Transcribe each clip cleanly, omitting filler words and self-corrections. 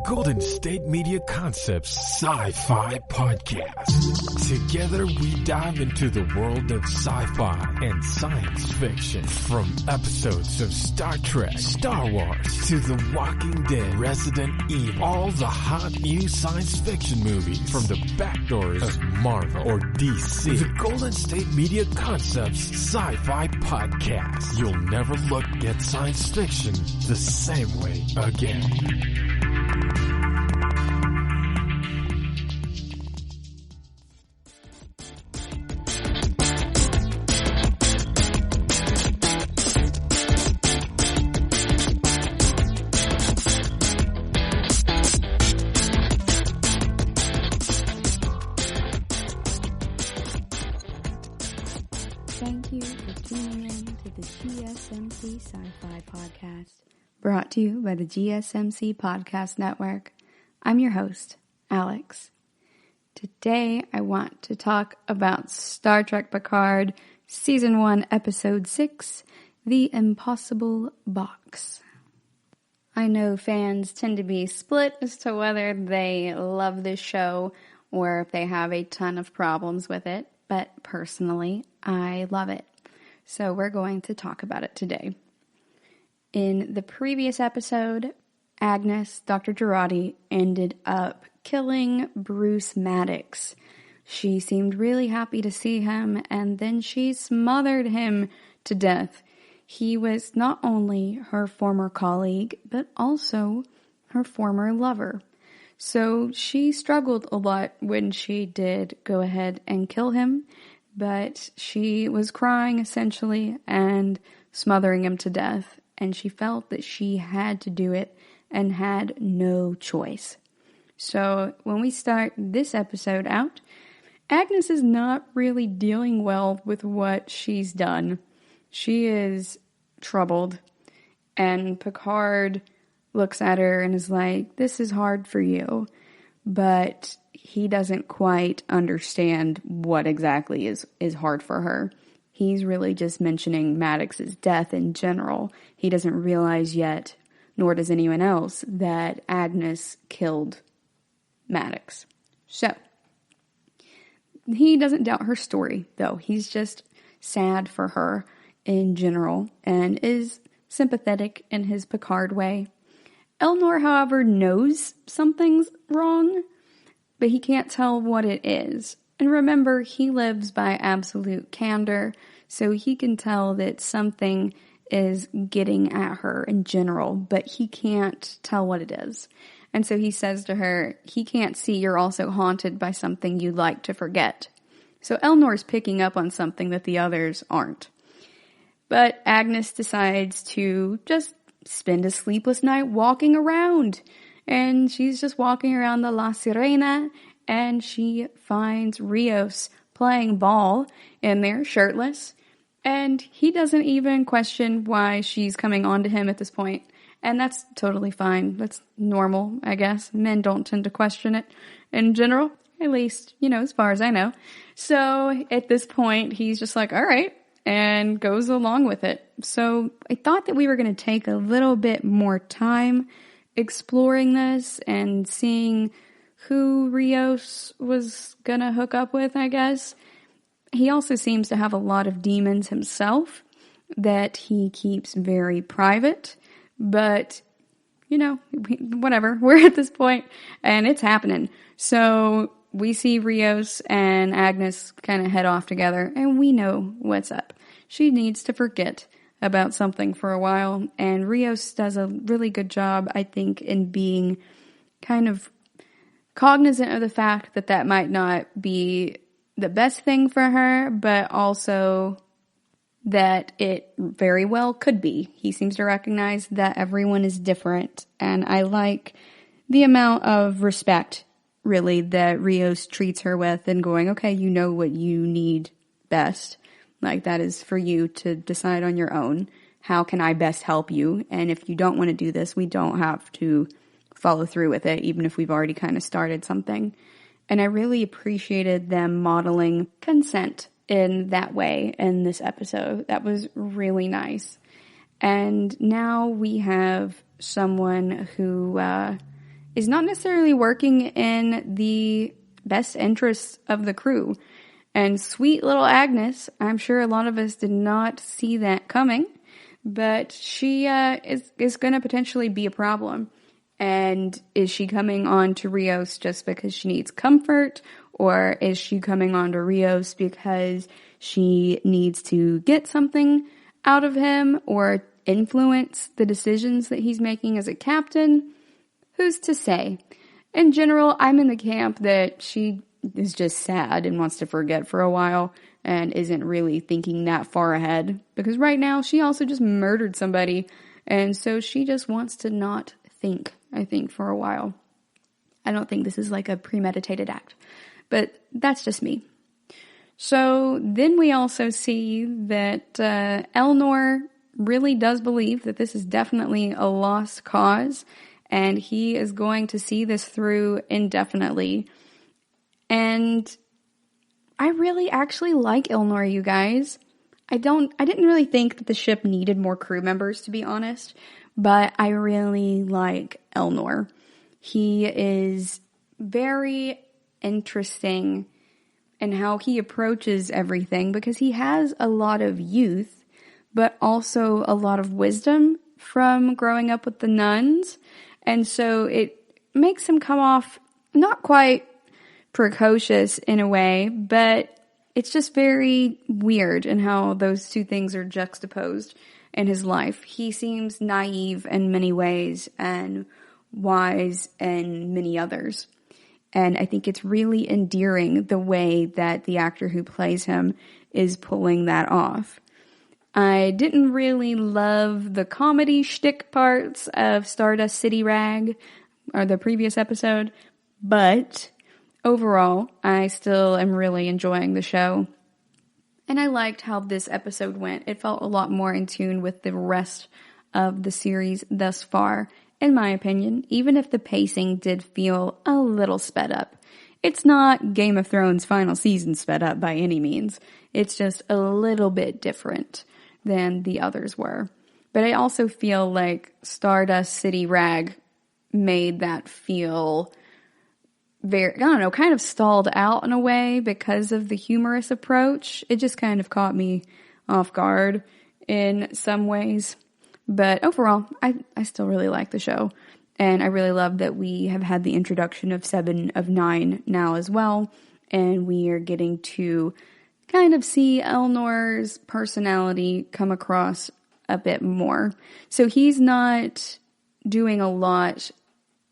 Golden State Media Concepts Sci-Fi Podcast. Together we dive into the world of sci-fi and science fiction. From episodes of Star Trek, Star Wars, to The Walking Dead, Resident Evil, all the hot new science fiction movies from the back doors of Marvel or DC. The Golden State Media Concepts Sci-Fi Podcast. You'll never look at science fiction the same way again. Thank you for tuning in to the GSMC Sci-Fi Podcast, brought to you by the GSMC Podcast Network. I'm your host, Alex. Today, I want to talk about Star Trek Picard, Season 1, Episode 6, The Impossible Box. I know fans tend to be split as to whether they love this show or if they have a ton of problems with it. But personally, I love it. So we're going to talk about it today. In the previous episode, Agnes, Dr. Girardi, ended up killing Bruce Maddox. She seemed really happy to see him, and then she smothered him to death. He was not only her former colleague, but also her former lover. So she struggled a lot when she did go ahead and kill him, but she was crying essentially and smothering him to death, and she felt that she had to do it and had no choice. So when we start this episode out, Agnes is not really dealing well with what she's done. She is troubled, and Picard looks at her and is like, this is hard for you, but he doesn't quite understand what exactly is hard for her. He's really just mentioning Maddox's death in general. He doesn't realize yet, nor does anyone else, that Agnes killed Maddox. So, he doesn't doubt her story, though. He's just sad for her in general and is sympathetic in his Picard way. Elnor, however, knows something's wrong, but he can't tell what it is. And remember, he lives by absolute candor, so he can tell that something is getting at her in general, but he can't tell what it is. And so he says to her, he can't see you're also haunted by something you'd like to forget. So Elnor's picking up on something that the others aren't. But Agnes decides to just spend a sleepless night walking around. And she's just walking around the La Sirena, and she finds Rios playing ball in there, shirtless. And he doesn't even question why she's coming on to him at this point. And that's totally fine. That's normal, I guess. Men don't tend to question it in general, at least, as far as I know. So at this point, he's just like, all right, and goes along with it. So I thought that we were going to take a little bit more time exploring this and seeing who Rios was going to hook up with, I guess. He also seems to have a lot of demons himself that he keeps very private. But, whatever. We're at this point and it's happening. So we see Rios and Agnes kind of head off together, and we know what's up. She needs to forget about something for a while, and Rios does a really good job, I think, in being kind of cognizant of the fact that that might not be the best thing for her, but also that it very well could be. He seems to recognize that everyone is different, and I like the amount of respect, really, that Rios treats her with, and going, okay, you know what you need best. Like, that is for you to decide on your own. How can I best help you? And if you don't want to do this, we don't have to follow through with it, even if we've already kind of started something. And I really appreciated them modeling consent in that way in this episode. That was really nice. And now we have someone who is not necessarily working in the best interests of the crew. And sweet little Agnes, I'm sure a lot of us did not see that coming, but she is going to potentially be a problem. And is she coming on to Rios just because she needs comfort, or is she coming on to Rios because she needs to get something out of him or influence the decisions that he's making as a captain? Who's to say? In general, I'm in the camp that she is just sad and wants to forget for a while and isn't really thinking that far ahead, because right now she also just murdered somebody, and so she just wants to not think, I think, for a while. I don't think this is like a premeditated act, but that's just me. So then we also see that Elnor really does believe that this is definitely a lost cause, and he is going to see this through indefinitely. And I really actually like Elnor, you guys. I didn't really think that the ship needed more crew members, to be honest, but I really like Elnor. He is very interesting in how he approaches everything, because he has a lot of youth, but also a lot of wisdom from growing up with the nuns. And so it makes him come off not quite precocious in a way, but it's just very weird in how those two things are juxtaposed in his life. He seems naive in many ways and wise in many others. And I think it's really endearing the way that the actor who plays him is pulling that off. I didn't really love the comedy shtick parts of Stardust City Rag, or the previous episode, but overall, I still am really enjoying the show. And I liked how this episode went. It felt a lot more in tune with the rest of the series thus far, in my opinion, even if the pacing did feel a little sped up. It's not Game of Thrones final season sped up by any means. It's just a little bit different than the others were. But I also feel like Stardust City Rag made that feel very, I don't know, kind of stalled out in a way because of the humorous approach. It just kind of caught me off guard in some ways. But overall, I still really like the show. And I really love that we have had the introduction of 7 of 9 now as well. And we are getting to kind of see Elnor's personality come across a bit more. So he's not doing a lot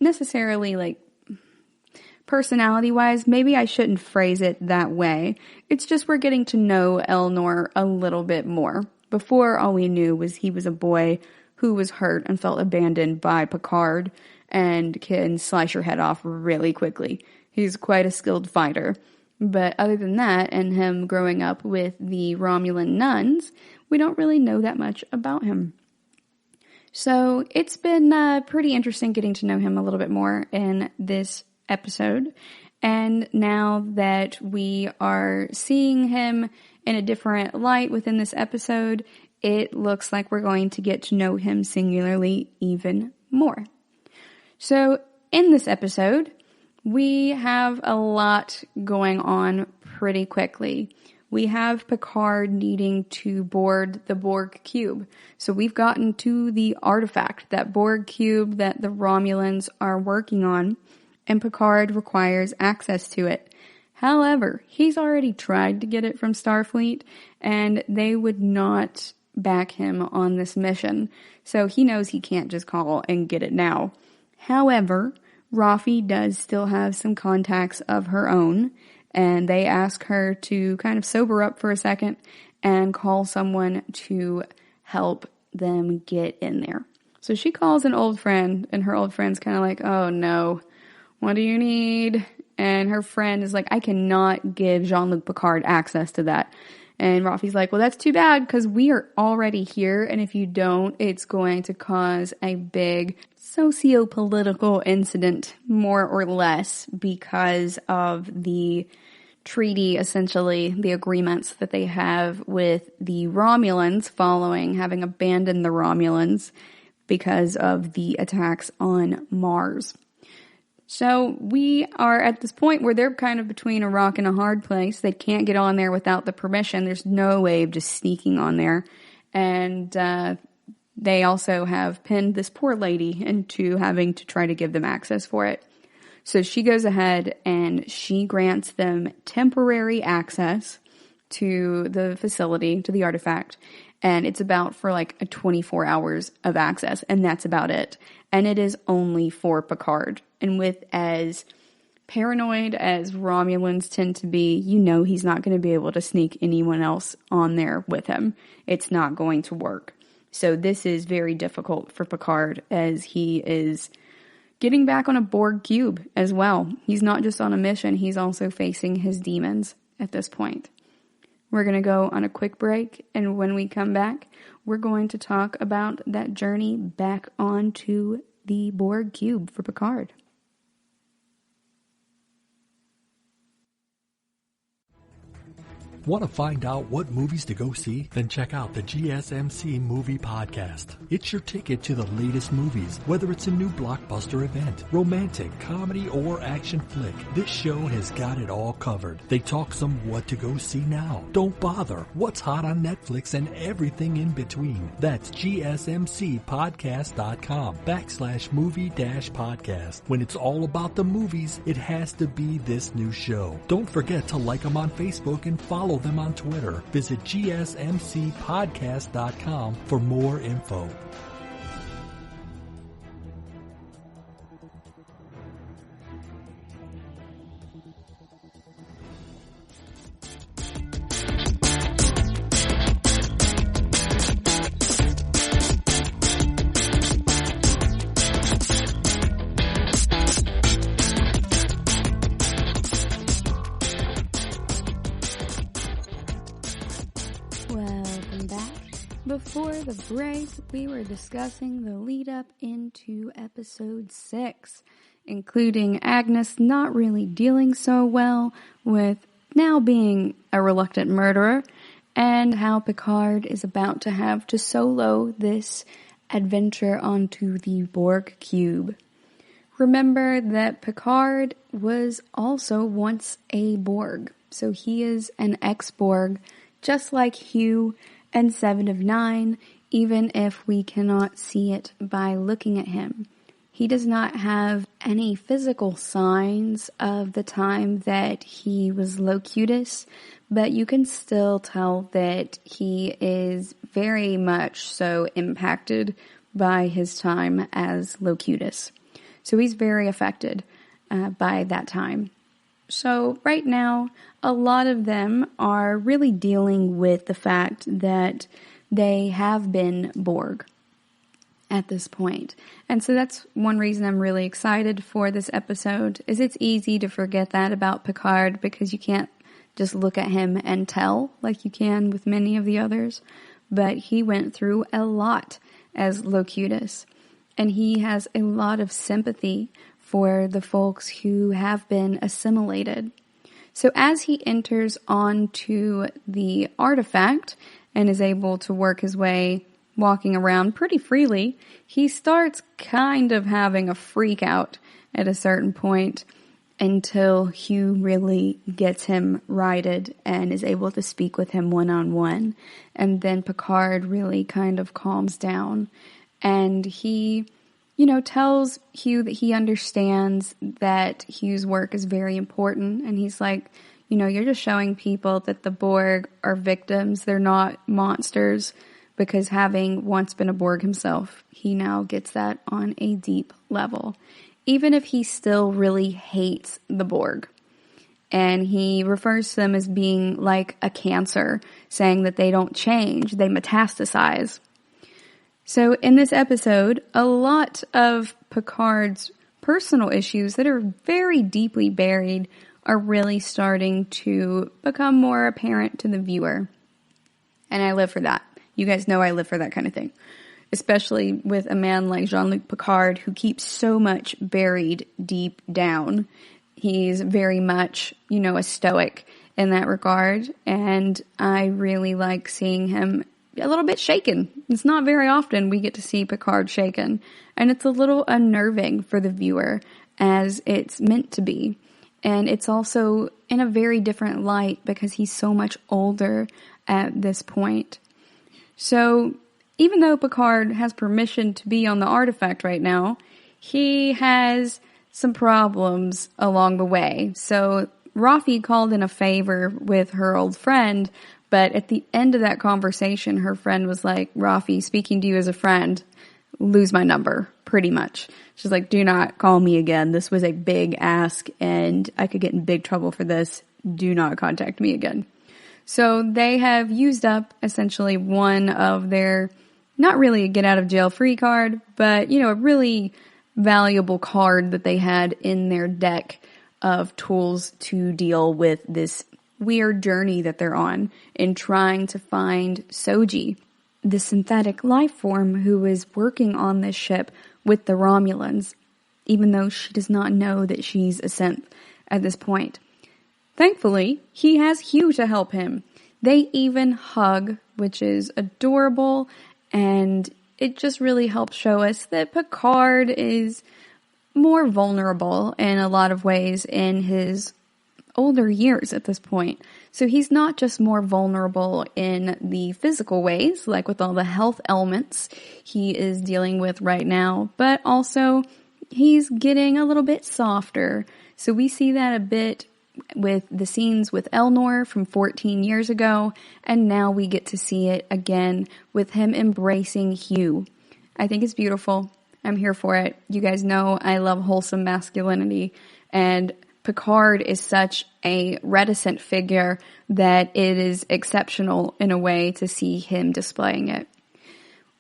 necessarily like personality-wise. Maybe I shouldn't phrase it that way. It's just we're getting to know Elnor a little bit more. Before, all we knew was he was a boy who was hurt and felt abandoned by Picard and can slice your head off really quickly. He's quite a skilled fighter. But other than that, and him growing up with the Romulan nuns, we don't really know that much about him. So it's been pretty interesting getting to know him a little bit more in this episode. And now that we are seeing him in a different light within this episode, it looks like we're going to get to know him singularly even more. So in this episode, we have a lot going on pretty quickly. We have Picard needing to board the Borg cube. So we've gotten to the artifact, that Borg cube that the Romulans are working on, and Picard requires access to it. However, he's already tried to get it from Starfleet, and they would not back him on this mission. So he knows he can't just call and get it now. However, Rafi does still have some contacts of her own, and they ask her to kind of sober up for a second and call someone to help them get in there. So she calls an old friend, and her old friend's kind of like, oh no, what do you need? And her friend is like, I cannot give Jean-Luc Picard access to that. And Rafi's like, well, that's too bad because we are already here. And if you don't, it's going to cause a big socio-political incident, more or less, because of the treaty, essentially, the agreements that they have with the Romulans following having abandoned the Romulans because of the attacks on Mars. So we are at this point where they're kind of between a rock and a hard place. They can't get on there without the permission. There's no way of just sneaking on there. And they also have pinned this poor lady into having to try to give them access for it. So she goes ahead and she grants them temporary access to the facility, to the artifact. And it's about for like a 24 hours of access. And that's about it. And it is only for Picard. And with as paranoid as Romulans tend to be, you know he's not going to be able to sneak anyone else on there with him. It's not going to work. So this is very difficult for Picard as he is getting back on a Borg cube as well. He's not just on a mission, he's also facing his demons at this point. We're going to go on a quick break, and when we come back, we're going to talk about that journey back onto the Borg cube for Picard. Want to find out what movies to go see? Then check out the GSMC Movie Podcast. It's your ticket to the latest movies, whether it's a new blockbuster event, romantic, comedy, or action flick. This show has got it all covered. They talk some what to go see now. Don't bother. What's hot on Netflix and everything in between. That's GSMCpodcast.com/movie-podcast. When it's all about the movies, it has to be this new show. Don't forget to like them on Facebook and follow them on Twitter. Visit GSMCpodcast.com for more info. Before the break, we were discussing the lead up into episode 6, including Agnes not really dealing so well with now being a reluctant murderer, and how Picard is about to have to solo this adventure onto the Borg cube. Remember that Picard was also once a Borg, so he is an ex-Borg, just like Hugh and 7 of 9, even if we cannot see it by looking at him. He does not have any physical signs of the time that he was Locutus, but you can still tell that he is very much so impacted by his time as Locutus. So he's very affected by that time. So right now, a lot of them are really dealing with the fact that they have been Borg at this point. And so that's one reason I'm really excited for this episode, is it's easy to forget that about Picard because you can't just look at him and tell like you can with many of the others. But he went through a lot as Locutus, and he has a lot of sympathy for the folks who have been assimilated. So as he enters onto the artifact and is able to work his way, walking around pretty freely, he starts kind of having a freak out at a certain point until Hugh really gets him righted and is able to speak with him one-on-one. And then Picard really kind of calms down, and he tells Hugh that he understands that Hugh's work is very important. And he's like, you're just showing people that the Borg are victims. They're not monsters, because having once been a Borg himself, he now gets that on a deep level, even if he still really hates the Borg. And he refers to them as being like a cancer, saying that they don't change, they metastasize. So in this episode, a lot of Picard's personal issues that are very deeply buried are really starting to become more apparent to the viewer. And I live for that. You guys know I live for that kind of thing. Especially with a man like Jean-Luc Picard, who keeps so much buried deep down. He's very much, a stoic in that regard. And I really like seeing him a little bit shaken. It's not very often we get to see Picard shaken, and it's a little unnerving for the viewer as it's meant to be. And it's also in a very different light because he's so much older at this point. So even though Picard has permission to be on the artifact right now, he has some problems along the way. So Rafi called in a favor with her old friend, but at the end of that conversation, her friend was like, Rafi, speaking to you as a friend, lose my number, pretty much. She's like, do not call me again. This was a big ask and I could get in big trouble for this. Do not contact me again. So they have used up essentially one of their, not really a get out of jail free card, but, a really valuable card that they had in their deck of tools to deal with this weird journey that they're on in trying to find Soji, the synthetic life form who is working on this ship with the Romulans, even though she does not know that she's a synth at this point. Thankfully, he has Hugh to help him. They even hug, which is adorable, and it just really helps show us that Picard is more vulnerable in a lot of ways in his older years at this point. So he's not just more vulnerable in the physical ways, like with all the health ailments he is dealing with right now, but also he's getting a little bit softer. So we see that a bit with the scenes with Elnor from 14 years ago, and now we get to see it again with him embracing Hugh. I think it's beautiful. I'm here for it. You guys know I love wholesome masculinity, and Picard is such a reticent figure that it is exceptional in a way to see him displaying it.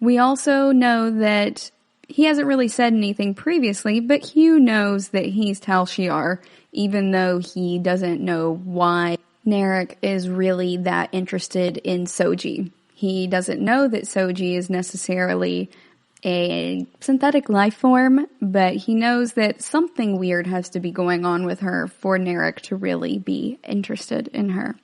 We also know that he hasn't really said anything previously, but Hugh knows that he's Tal Shiar, even though he doesn't know why Narek is really that interested in Soji. He doesn't know that Soji is necessarily a synthetic life form, but he knows that something weird has to be going on with her for Narek to really be interested in her.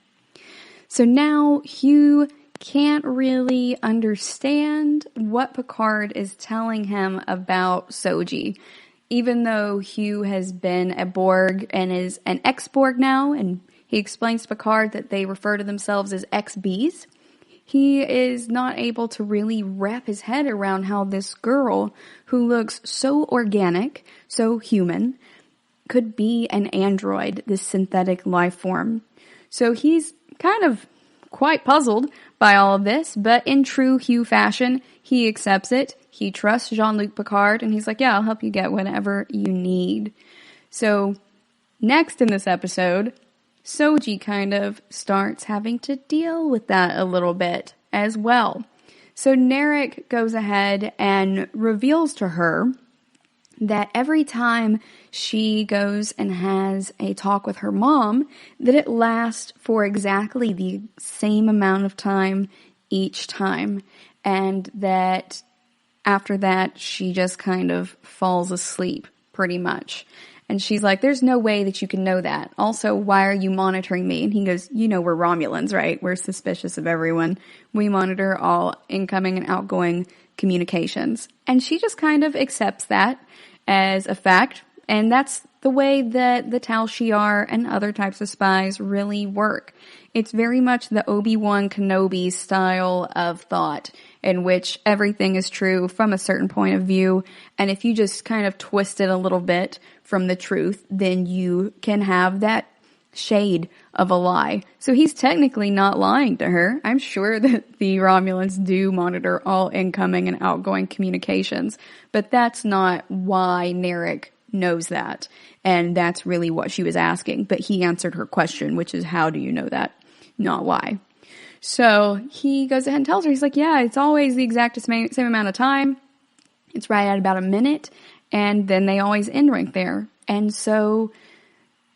So now Hugh can't really understand what Picard is telling him about Soji. Even though Hugh has been a Borg and is an ex-Borg now, and he explains to Picard that they refer to themselves as ex-Bs, he is not able to really wrap his head around how this girl, who looks so organic, so human, could be an android, this synthetic life form. So he's kind of quite puzzled by all of this, but in true Hugh fashion, he accepts it. He trusts Jean-Luc Picard, and he's like, yeah, I'll help you get whatever you need. So next in this episode, Soji kind of starts having to deal with that a little bit as well. So Narek goes ahead and reveals to her that every time she goes and has a talk with her mom, that it lasts for exactly the same amount of time each time. And that after that, she just kind of falls asleep, pretty much. And she's like, there's no way that you can know that. Also, why are you monitoring me? And he goes, we're Romulans, right? We're suspicious of everyone. We monitor all incoming and outgoing communications. And she just kind of accepts that as a fact. And that's the way that the Tal Shiar and other types of spies really work. It's very much the Obi-Wan Kenobi style of thought, in which everything is true from a certain point of view, and if you just kind of twist it a little bit from the truth, then you can have that shade of a lie. So he's technically not lying to her. I'm sure that the Romulans do monitor all incoming and outgoing communications, but that's not why Narek knows that, and that's really what she was asking. But he answered her question, which is, how do you know that? Not why. So he goes ahead and tells her, he's like, yeah, it's always the exact same amount of time. It's right at about a minute, and then they always end right there. And so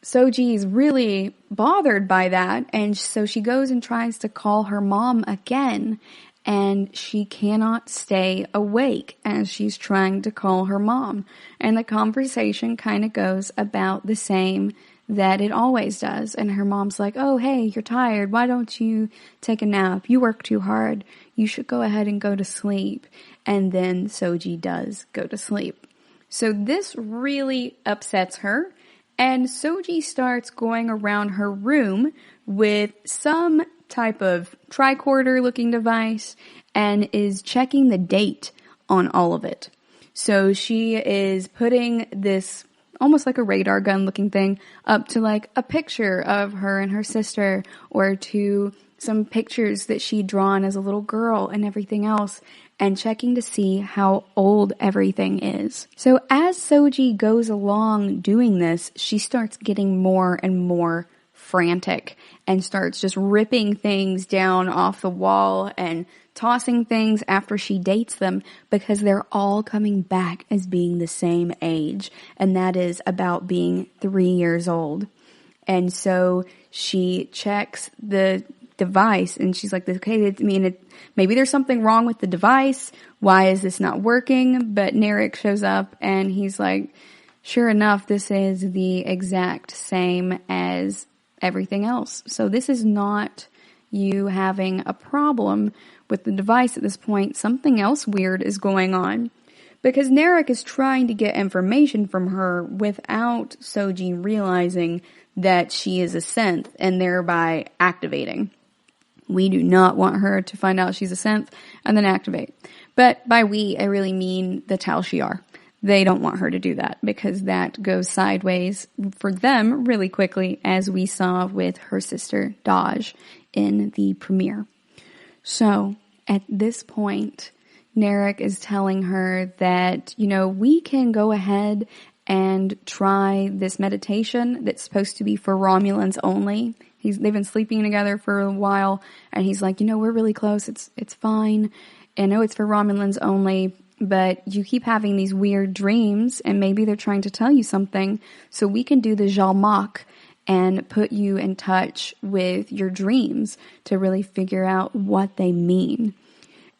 Soji is really bothered by that, and so she goes and tries to call her mom again, and she cannot stay awake as she's trying to call her mom. And the conversation kind of goes about the same that it always does. And her mom's like, oh, hey, you're tired. Why don't you take a nap? You work too hard. You should go ahead and go to sleep. And then Soji does go to sleep. So this really upsets her, and Soji starts going around her room with some type of tricorder looking device and is checking the date on all of it. So she is putting this almost like a radar gun looking thing up to like a picture of her and her sister, or to some pictures that she'd drawn as a little girl and everything else, and checking to see how old everything is. So as Soji goes along doing this, she starts getting more and more frantic and starts just ripping things down off the wall and tossing things after she dates them, because they're all coming back as being the same age, and that is about being 3 years old. And so she checks the device and she's like, okay, maybe there's something wrong with the device. Why is this not working? But Narek shows up and he's like, sure enough, this is the exact same as everything else. So this is not you having a problem with the device at this point. Something else weird is going on, because Narek is trying to get information from her without Soji realizing that she is a synth and thereby activating. We do not want her to find out she's a synth and then activate. But by we, I really mean the Tal Shiar. They don't want her to do that, because that goes sideways for them really quickly, as we saw with her sister Daj in the premiere. So at this point, Narek is telling her that, we can go ahead and try this meditation that's supposed to be for Romulans only. They've been sleeping together for a while, and he's like, we're really close. It's fine. I know it's for Romulans only, but you keep having these weird dreams, and maybe they're trying to tell you something. So we can do the Jalmak and put you in touch with your dreams to really figure out what they mean.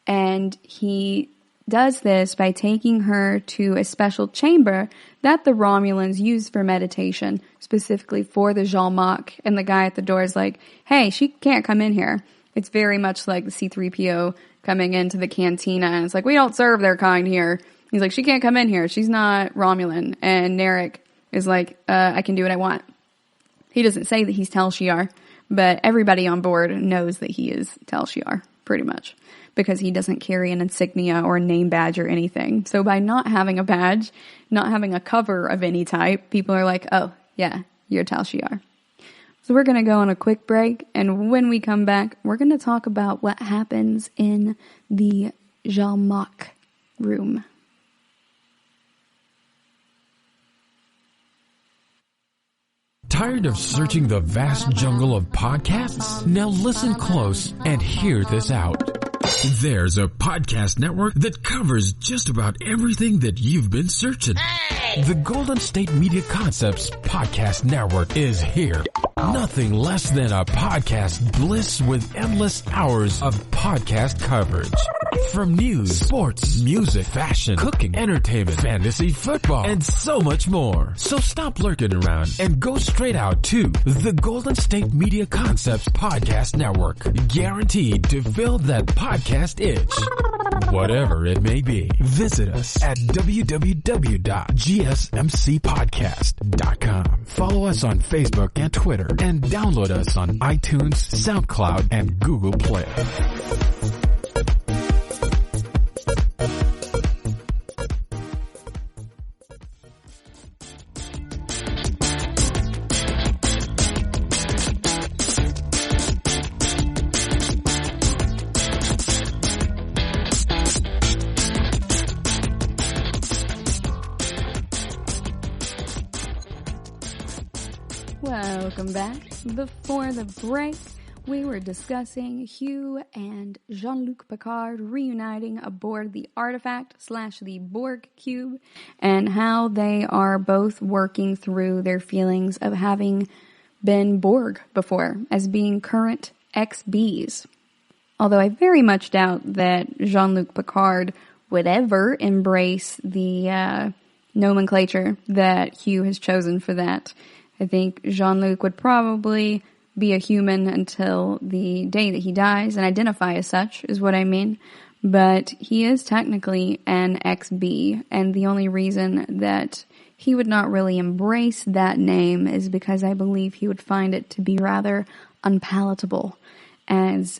And he does this by taking her to a special chamber that the Romulans use for meditation, specifically for the Jalmak. And the guy at the door is like, hey, she can't come in here. It's very much like the C-3PO coming into the cantina, and it's like, we don't serve their kind here. He's like, she can't come in here. She's not Romulan. And Narek is like, I can do what I want. He doesn't say that he's Tal Shiar, but everybody on board knows that he is Tal Shiar, pretty much, because he doesn't carry an insignia or a name badge or anything. So by not having a badge, not having a cover of any type, people are like, oh, yeah, you're Tal Shiar. So we're going to go on a quick break, and when we come back, we're going to talk about what happens in the Jalmak room. Tired of searching the vast jungle of podcasts? Now listen close and hear this out. There's a podcast network that covers just about everything that you've been searching. Hey! The Golden State Media Concepts Podcast Network is here. Nothing less than a podcast bliss with endless hours of podcast coverage. From news, sports, music, fashion, cooking, entertainment, fantasy, football, and so much more. So stop lurking around and go straight out to the Golden State Media Concepts Podcast Network. Guaranteed to fill that podcast itch. Whatever it may be. Visit us at www.gsmcpodcast.com. Follow us on Facebook and Twitter, and download us on iTunes, SoundCloud, and Google Play. Welcome back. Before the break, we were discussing Hugh and Jean-Luc Picard reuniting aboard the artifact / the Borg cube, and how they are both working through their feelings of having been Borg before, as being current XBs. Although I very much doubt that Jean-Luc Picard would ever embrace the nomenclature that Hugh has chosen for that. I think Jean-Luc would probably be a human until the day that he dies and identify as such, is what I mean. but he is technically an XB, and the only reason that he would not really embrace that name is because I believe he would find it to be rather unpalatable, as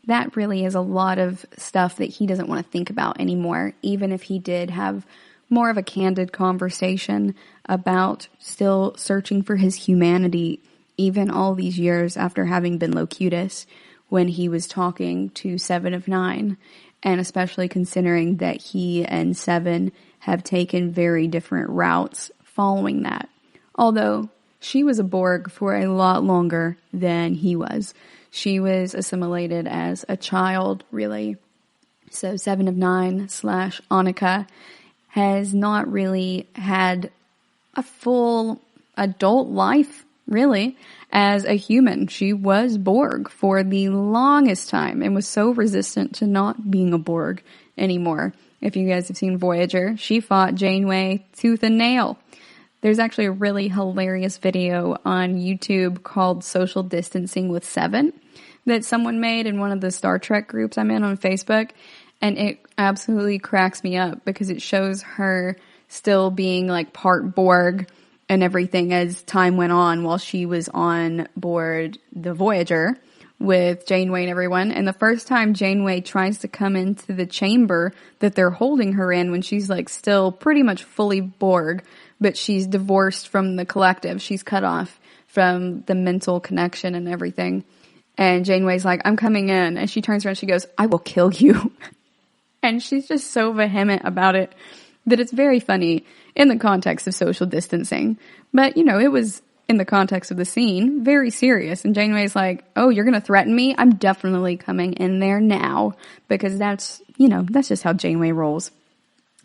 that really is a lot of stuff that he doesn't want to think about anymore, even if he did have more of a candid conversation about still searching for his humanity, even all these years after having been Locutus, when he was talking to Seven of Nine, and especially considering that he and Seven have taken very different routes following that. Although she was a Borg for a lot longer than he was. She was assimilated as a child, really. So Seven of Nine / Annika has not really had a full adult life, really, as a human. She was Borg for the longest time and was so resistant to not being a Borg anymore. If you guys have seen Voyager, she fought Janeway tooth and nail. There's actually a really hilarious video on YouTube called Social Distancing with Seven that someone made in one of the Star Trek groups I'm in on Facebook, and it absolutely cracks me up because it shows her still being like part Borg and everything as time went on while she was on board the Voyager with Janeway and everyone. And the first time Janeway tries to come into the chamber that they're holding her in, when she's like still pretty much fully Borg, but she's divorced from the collective. She's cut off from the mental connection and everything. And Janeway's like, I'm coming in. And she turns around and she goes, I will kill you. And she's just so vehement about it that it's very funny in the context of social distancing. But, you know, it was in the context of the scene, very serious. And Janeway's like, oh, you're going to threaten me? I'm definitely coming in there now. Because that's, you know, that's just how Janeway rolls.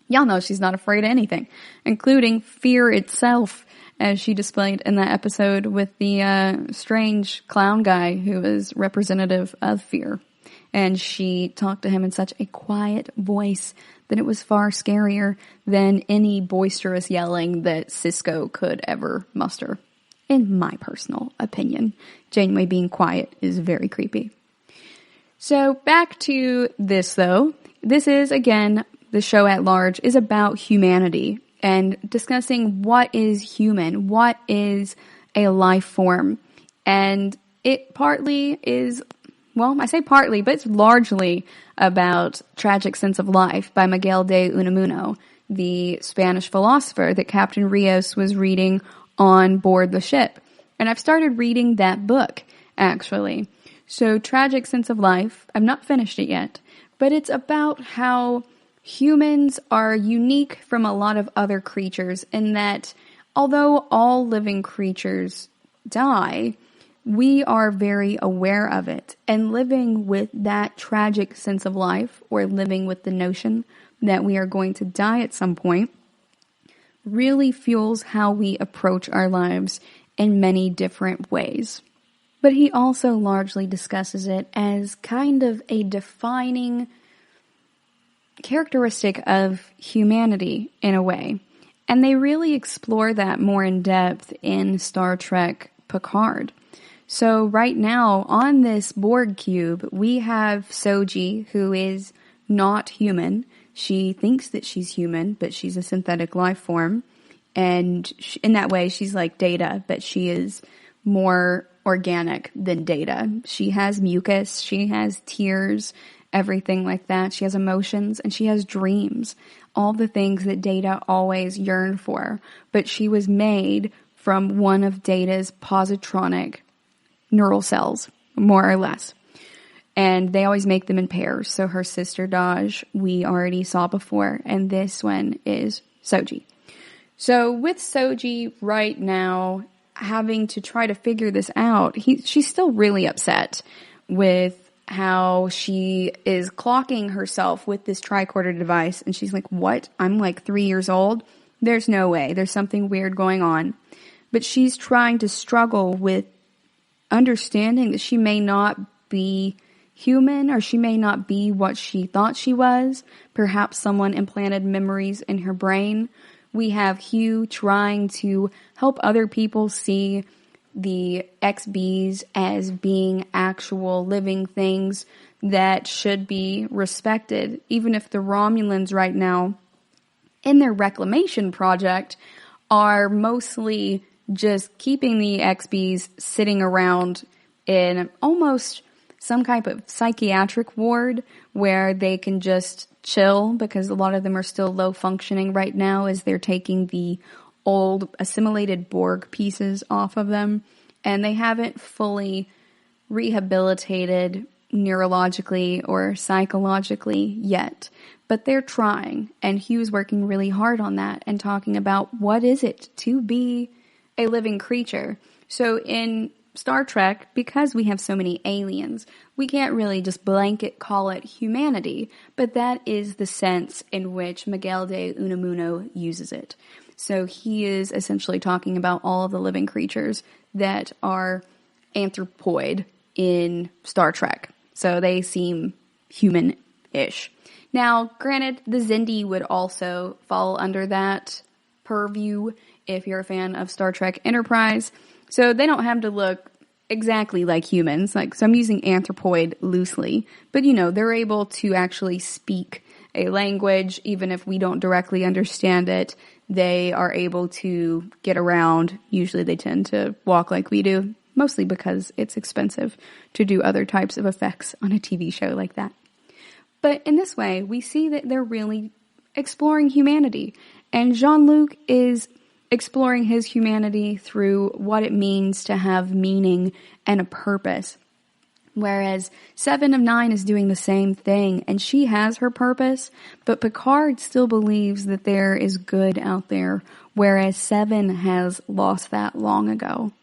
Y'all know she's not afraid of anything, including fear itself, as she displayed in that episode with the strange clown guy who is representative of fear. And she talked to him in such a quiet voice that it was far scarier than any boisterous yelling that Cisco could ever muster. In my personal opinion, Janeway being quiet is very creepy. So back to this though. This is, again, the show at large is about humanity and discussing what is human, what is a life form. And it partly is, well, I say partly, but it's largely about Tragic Sense of Life by Miguel de Unamuno, the Spanish philosopher that Captain Rios was reading on board the ship. And I've started reading that book, actually. So Tragic Sense of Life, I've not finished it yet, but it's about how humans are unique from a lot of other creatures in that although all living creatures die, we are very aware of it. And living with that tragic sense of life, or living with the notion that we are going to die at some point, really fuels how we approach our lives in many different ways. But he also largely discusses it as kind of a defining characteristic of humanity in a way. And they really explore that more in depth in Star Trek Picard. So right now on this Borg cube, we have Soji, who is not human. She thinks that she's human, but she's a synthetic life form. And in that way, she's like Data, but she is more organic than Data. She has mucus, she has tears, everything like that. She has emotions and she has dreams. All the things that Data always yearned for. But she was made from one of Data's positronic neural cells, more or less. And they always make them in pairs. So her sister Daj, we already saw before. And this one is Soji. So with Soji right now having to try to figure this out, she's still really upset with how she is clocking herself with this tricorder device. And she's like, what? I'm like 3 years old? There's no way. There's something weird going on. But she's trying to struggle with understanding that she may not be human, or she may not be what she thought she was. Perhaps someone implanted memories in her brain. We have Hugh trying to help other people see the XBs as being actual living things that should be respected, even if the Romulans right now in their reclamation project are mostly just keeping the XBs sitting around in almost some type of psychiatric ward where they can just chill, because a lot of them are still low functioning right now as they're taking the old assimilated Borg pieces off of them, and they haven't fully rehabilitated neurologically or psychologically yet, but they're trying, and Hugh's working really hard on that and talking about what is it to be a living creature. So in Star Trek, because we have so many aliens, we can't really just blanket call it humanity, but that is the sense in which Miguel de Unamuno uses it. So he is essentially talking about all of the living creatures that are anthropoid in Star Trek. So they seem human-ish. Now, granted, the Xindi would also fall under that purview if you're a fan of Star Trek Enterprise. So they don't have to look exactly like humans. So I'm using anthropoid loosely. But, they're able to actually speak a language, even if we don't directly understand it. They are able to get around. Usually they tend to walk like we do, mostly because it's expensive to do other types of effects on a TV show like that. But in this way, we see that they're really exploring humanity. And Jean-Luc is exploring his humanity through what it means to have meaning and a purpose. Whereas 7 of 9 is doing the same thing, and she has her purpose, but Picard still believes that there is good out there, whereas 7 has lost that long ago.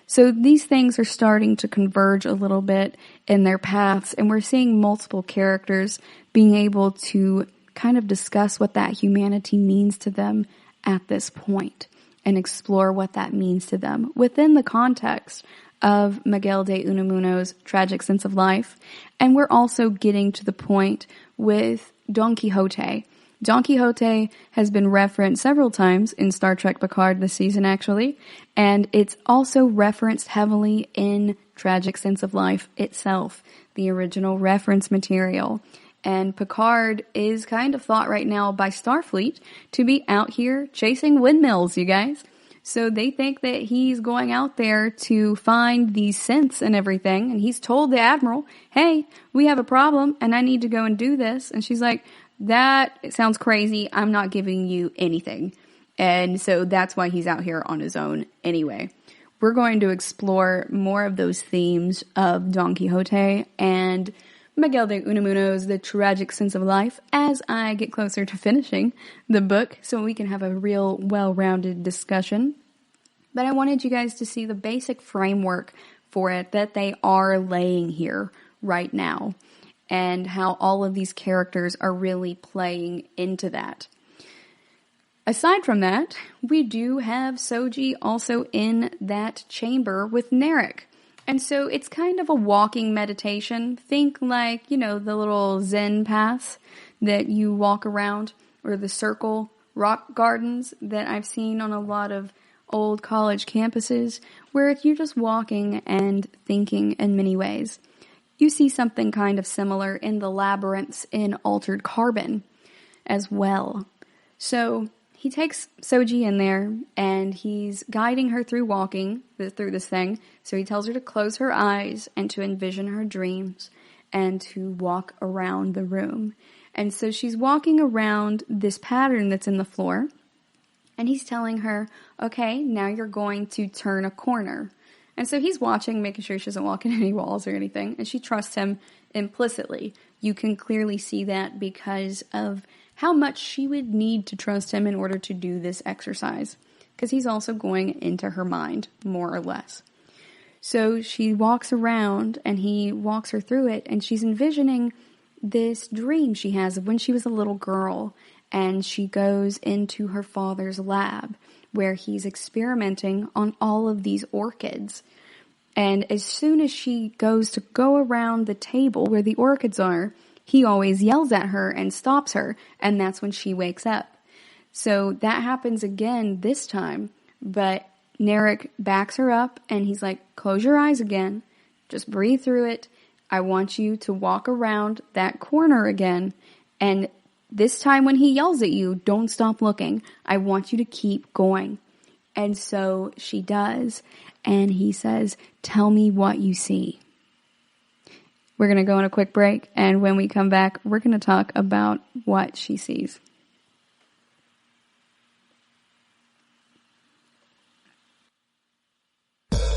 So these things are starting to converge a little bit in their paths, and we're seeing multiple characters being able to kind of discuss what that humanity means to them at this point and explore what that means to them within the context of Miguel de Unamuno's tragic sense of life. And we're also getting to the point with Don Quixote. Don Quixote has been referenced several times in Star Trek Picard this season, actually, and it's also referenced heavily in Tragic Sense of Life itself, the original reference material. And Picard is kind of thought right now by Starfleet to be out here chasing windmills, you guys. So they think that he's going out there to find these synths and everything, and he's told the Admiral, hey, we have a problem, and I need to go and do this. And she's like, that sounds crazy. I'm not giving you anything. And so that's why he's out here on his own anyway. We're going to explore more of those themes of Don Quixote and Miguel de Unamuno's The Tragic Sense of Life as I get closer to finishing the book so we can have a real well-rounded discussion. But I wanted you guys to see the basic framework for it that they are laying here right now, and how all of these characters are really playing into that. Aside from that, we do have Soji also in that chamber with Narek. And so it's kind of a walking meditation. Think like, the little Zen paths that you walk around, or the circle rock gardens that I've seen on a lot of old college campuses, where you're just walking and thinking in many ways. You see something kind of similar in the labyrinths in Altered Carbon as well. So he takes Soji in there, and he's guiding her through walking through this thing. So he tells her to close her eyes and to envision her dreams and to walk around the room. And so she's walking around this pattern that's in the floor, and he's telling her, okay, now you're going to turn a corner. And so he's watching, making sure she doesn't walk in any walls or anything, and she trusts him implicitly. You can clearly see that because of how much she would need to trust him in order to do this exercise, because he's also going into her mind, more or less. So she walks around, and he walks her through it, and she's envisioning this dream she has of when she was a little girl, and she goes into her father's lab, where he's experimenting on all of these orchids. And as soon as she goes to go around the table where the orchids are, he always yells at her and stops her, and that's when she wakes up. So that happens again this time, but Narek backs her up and he's like, close your eyes again. Just breathe through it. I want you to walk around that corner again. And this time when he yells at you, don't stop looking. I want you to keep going. And so she does. And he says, tell me what you see. We're going to go on a quick break. And when we come back, we're going to talk about what she sees.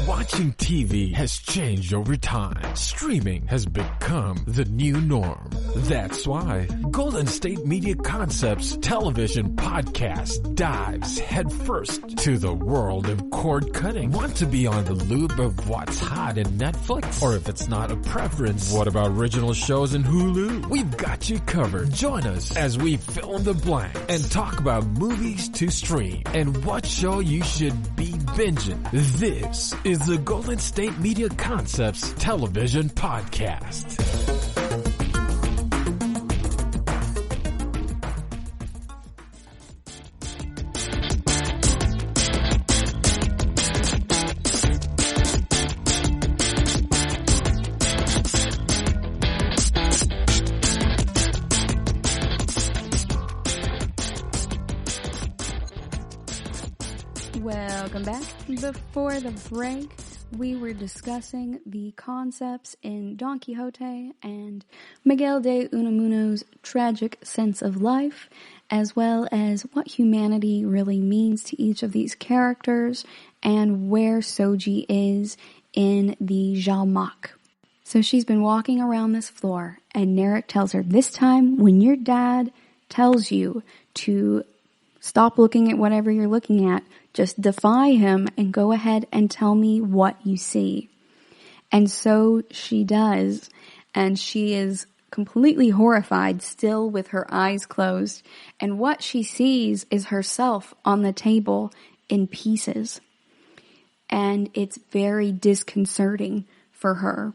Watching TV has changed over time. Streaming has become the new norm. That's why Golden State Media Concepts television podcast dives headfirst to the world of cord cutting. Want to be on the loop of what's hot in Netflix? Or if it's not a preference, what about original shows in Hulu? We've got you covered. Join us as we fill in the blank and talk about movies to stream and what show you should be binging. This is the Golden State Media Concepts television podcast. Welcome back. Before the break, we were discussing the concepts in Don Quixote and Miguel de Unamuno's tragic sense of life, as well as what humanity really means to each of these characters and where Soji is in the Jalmak. So she's been walking around this floor, and Narek tells her, this time when your dad tells you to stop looking at whatever you're looking at, just defy him and go ahead and tell me what you see. And so she does, and she is completely horrified, still with her eyes closed, and what she sees is herself on the table in pieces. And it's very disconcerting for her.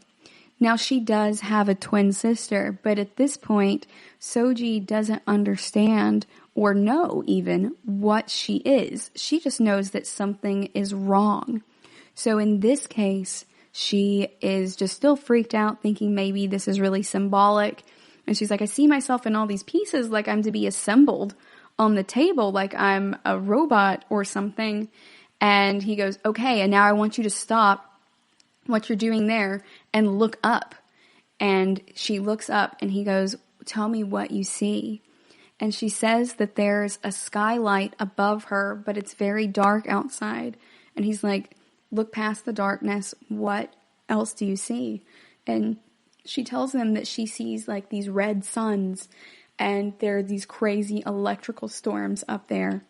Now, she does have a twin sister, but at this point, Soji doesn't understand or know even what she is. She just knows that something is wrong. So in this case, she is just still freaked out, thinking maybe this is really symbolic. And she's like, I see myself in all these pieces like I'm to be assembled on the table, like I'm a robot or something. And he goes, okay, and now I want you to stop what you're doing there and look up. And she looks up and he goes, tell me what you see. And she says that there's a skylight above her, but it's very dark outside. And he's like, look past the darkness. What else do you see? And she tells him that she sees like these red suns and there are these crazy electrical storms up there.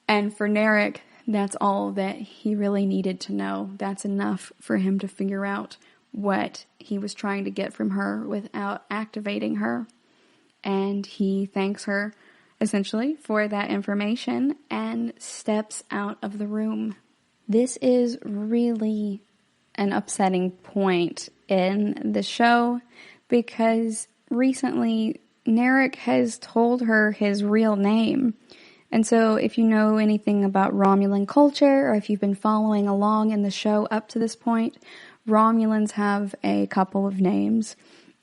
And for Narek, that's all that he really needed to know. That's enough for him to figure out what he was trying to get from her without activating her. And he thanks her, essentially, for that information and steps out of the room. This is really an upsetting point in the show because recently Narek has told her his real name. And so if you know anything about Romulan culture or if you've been following along in the show up to this point, Romulans have a couple of names.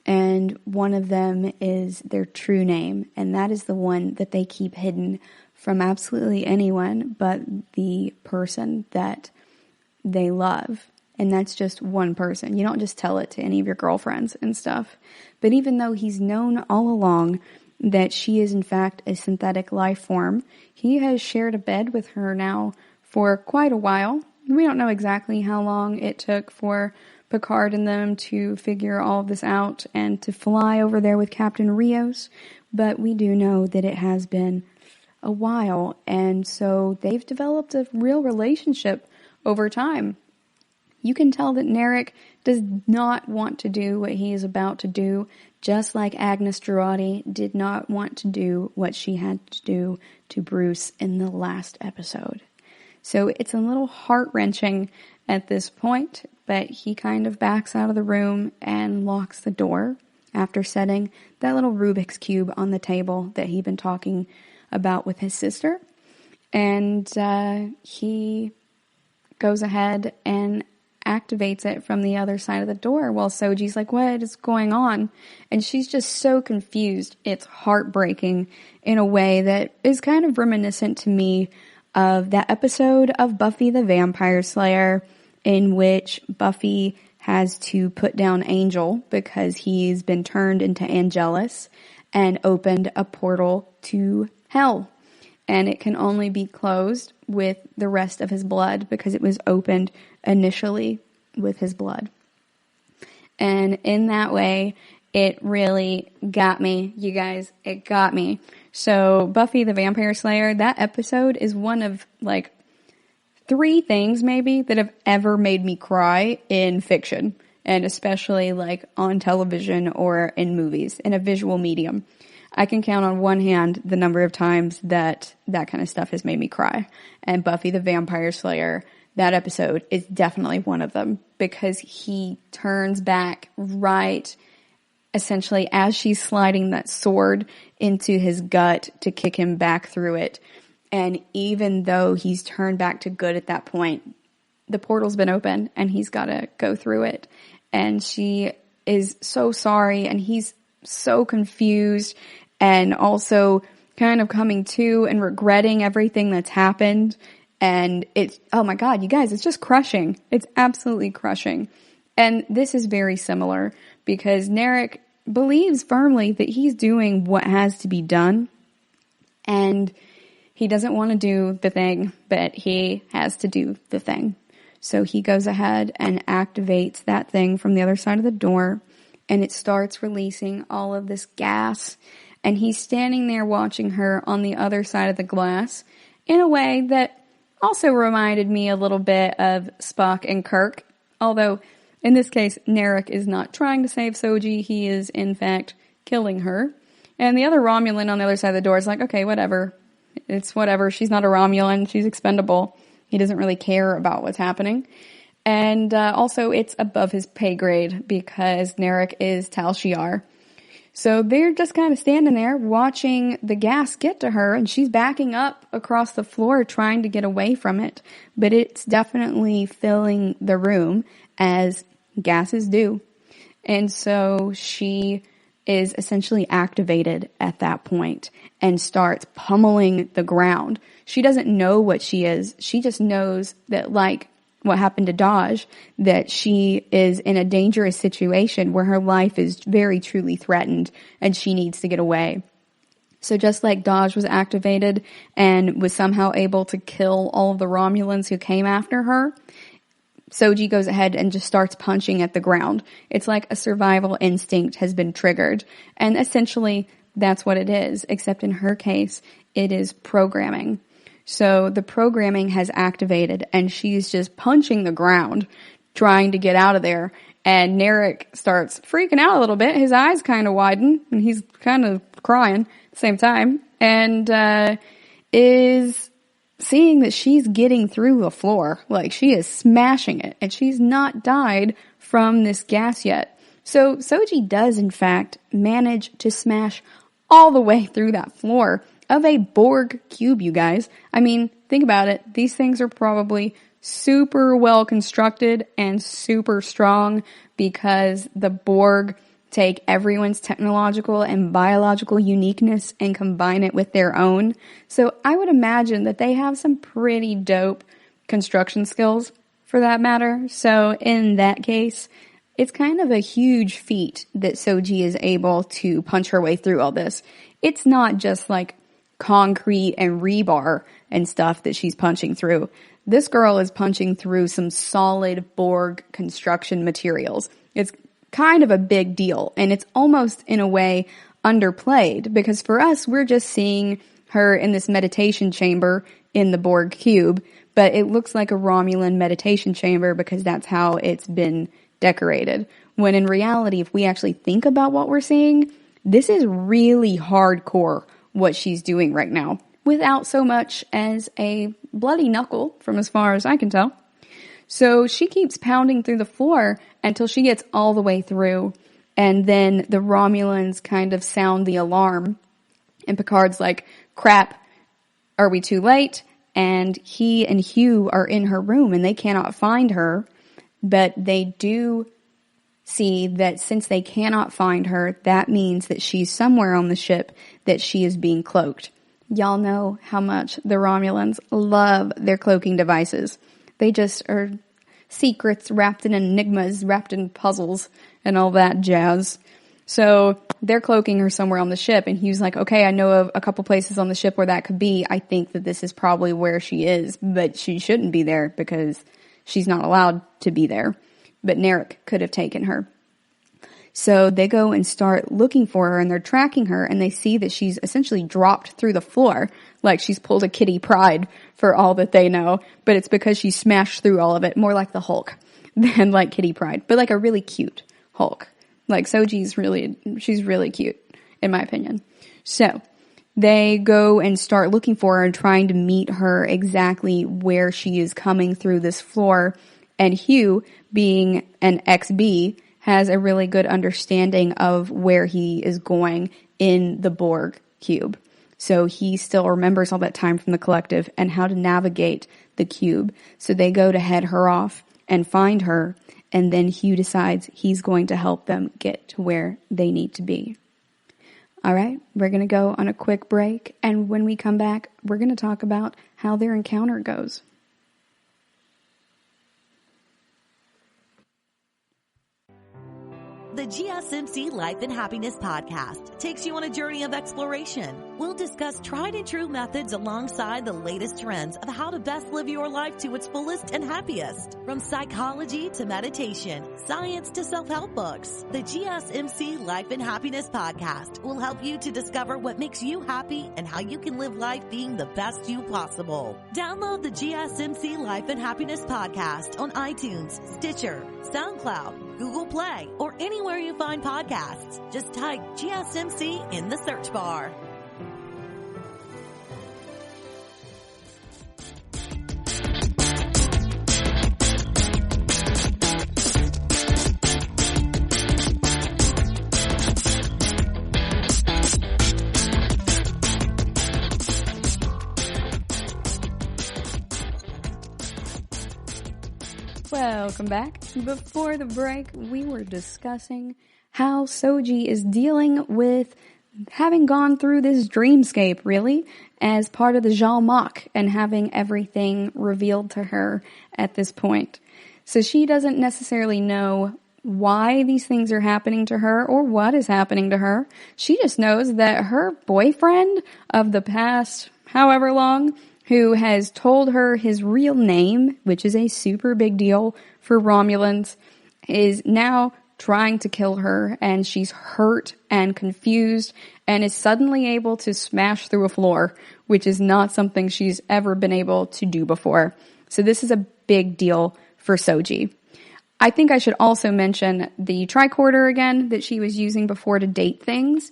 And one of them is their true name, and that is the one that they keep hidden from absolutely anyone but the person that they love. And that's just one person. You don't just tell it to any of your girlfriends and stuff. But even though he's known all along that she is in fact a synthetic life form, he has shared a bed with her now for quite a while. We don't know exactly how long it took for Picard and them to figure all of this out and to fly over there with Captain Rios, but we do know that it has been a while, and so they've developed a real relationship over time. You can tell that Narek does not want to do what he is about to do, just like Agnes Girardi did not want to do what she had to do to Bruce in the last episode. So it's a little heart-wrenching at this point, but he kind of backs out of the room and locks the door after setting that little Rubik's Cube on the table that he'd been talking about with his sister. And he goes ahead and activates it from the other side of the door while Soji's like, what is going on? And she's just so confused. It's heartbreaking in a way that is kind of reminiscent to me of that episode of Buffy the Vampire Slayer in which Buffy has to put down Angel because he's been turned into Angelus and opened a portal to hell. And it can only be closed with the rest of his blood because it was opened initially with his blood. And in that way, it really got me, you guys. It got me. So Buffy the Vampire Slayer, that episode is one of like 3 things maybe that have ever made me cry in fiction. And especially like on television or in movies, in a visual medium. I can count on one hand the number of times that kind of stuff has made me cry. And Buffy the Vampire Slayer, that episode is definitely one of them because he turns back right essentially as she's sliding that sword into his gut to kick him back through it. And even though he's turned back to good at that point, the portal's been open and he's got to go through it. And she is so sorry and he's so confused and also kind of coming to and regretting everything that's happened. And it's, oh my God, you guys, it's just crushing. It's absolutely crushing. And this is very similar because Narek believes firmly that he's doing what has to be done. And he doesn't want to do the thing, but he has to do the thing. So he goes ahead and activates that thing from the other side of the door. And it starts releasing all of this gas. And he's standing there watching her on the other side of the glass in a way that also reminded me a little bit of Spock and Kirk. Although, in this case, Narek is not trying to save Soji. He is, in fact, killing her. And the other Romulan on the other side of the door is like, okay, whatever. It's whatever. She's not a Romulan. She's expendable. He doesn't really care about what's happening. And also, it's above his pay grade because Narek is Tal Shiar. So they're just kind of standing there watching the gas get to her, and she's backing up across the floor trying to get away from it. But it's definitely filling the room, as gases do. And so she is essentially activated at that point and starts pummeling the ground. She doesn't know what she is. She just knows that, like what happened to Daj, that she is in a dangerous situation where her life is very truly threatened and she needs to get away. So just like Daj was activated and was somehow able to kill all of the Romulans who came after her, Soji goes ahead and just starts punching at the ground. It's like a survival instinct has been triggered. And essentially, that's what it is, except in her case, it is programming. So the programming has activated and she's just punching the ground, trying to get out of there. And Narek starts freaking out a little bit. His eyes kind of widen and he's kind of crying at the same time. And is seeing that she's getting through the floor. Like she is smashing it and she's not died from this gas yet. So Soji does in fact manage to smash all the way through that floor of a Borg cube, you guys. I mean, think about it. These things are probably super well constructed and super strong because the Borg take everyone's technological and biological uniqueness and combine it with their own. So I would imagine that they have some pretty dope construction skills for that matter. So in that case, it's kind of a huge feat that Soji is able to punch her way through all this. It's not just like concrete and rebar and stuff that she's punching through. This girl is punching through some solid Borg construction materials. It's kind of a big deal, and it's almost in a way underplayed because for us, we're just seeing her in this meditation chamber in the Borg cube, but it looks like a Romulan meditation chamber because that's how it's been decorated. When in reality, if we actually think about what we're seeing, this is really hardcore what she's doing right now, without so much as a bloody knuckle, from as far as I can tell. So she keeps pounding through the floor until she gets all the way through, and then the Romulans kind of sound the alarm, and Picard's like, crap, are we too late? and he and Hugh are in her room and they cannot find her, but they do see that since they cannot find her, that means that she's somewhere on the ship, that she is being cloaked. Y'all know how much the Romulans love their cloaking devices. They just are secrets wrapped in enigmas, wrapped in puzzles, and all that jazz. So they're cloaking her somewhere on the ship, and Hugh's like, okay, I know of a couple places on the ship where that could be. I think that this is probably where she is, but she shouldn't be there because she's not allowed to be there. But Narek could have taken her. So they go and start looking for her, and they're tracking her, and they see that she's essentially dropped through the floor, like she's pulled a Kitty Pryde for all that they know, but it's because she smashed through all of it, more like the Hulk than like Kitty Pryde, but like a really cute Hulk. Like she's really cute, in my opinion. So they go and start looking for her and trying to meet her exactly where she is coming through this floor, and Hugh, being an XB, has a really good understanding of where he is going in the Borg cube. So he still remembers all that time from the collective and how to navigate the cube. So they go to head her off and find her, and then Hugh decides he's going to help them get to where they need to be. All right, we're going to go on a quick break, and when we come back, we're going to talk about how their encounter goes. The GSMC Life and Happiness Podcast takes you on a journey of exploration. We'll discuss tried and true methods alongside the latest trends of how to best live your life to its fullest and happiest. From psychology to meditation, science to self-help books, the GSMC Life and Happiness Podcast will help you to discover what makes you happy and how you can live life being the best you possible. Download the GSMC Life and Happiness Podcast on iTunes, Stitcher, SoundCloud, Google Play, or anywhere you find podcasts. Just type GSMC in the search bar. Welcome back. Before the break, we were discussing how Soji is dealing with having gone through this dreamscape, really, as part of the Jalmach and having everything revealed to her at this point. So she doesn't necessarily know why these things are happening to her or what is happening to her. She just knows that her boyfriend of the past however long, who has told her his real name, which is a super big deal for Romulans, is now trying to kill her, and she's hurt and confused and is suddenly able to smash through a floor, which is not something she's ever been able to do before. So this is a big deal for Soji. I think I should also mention the tricorder again that she was using before to date things.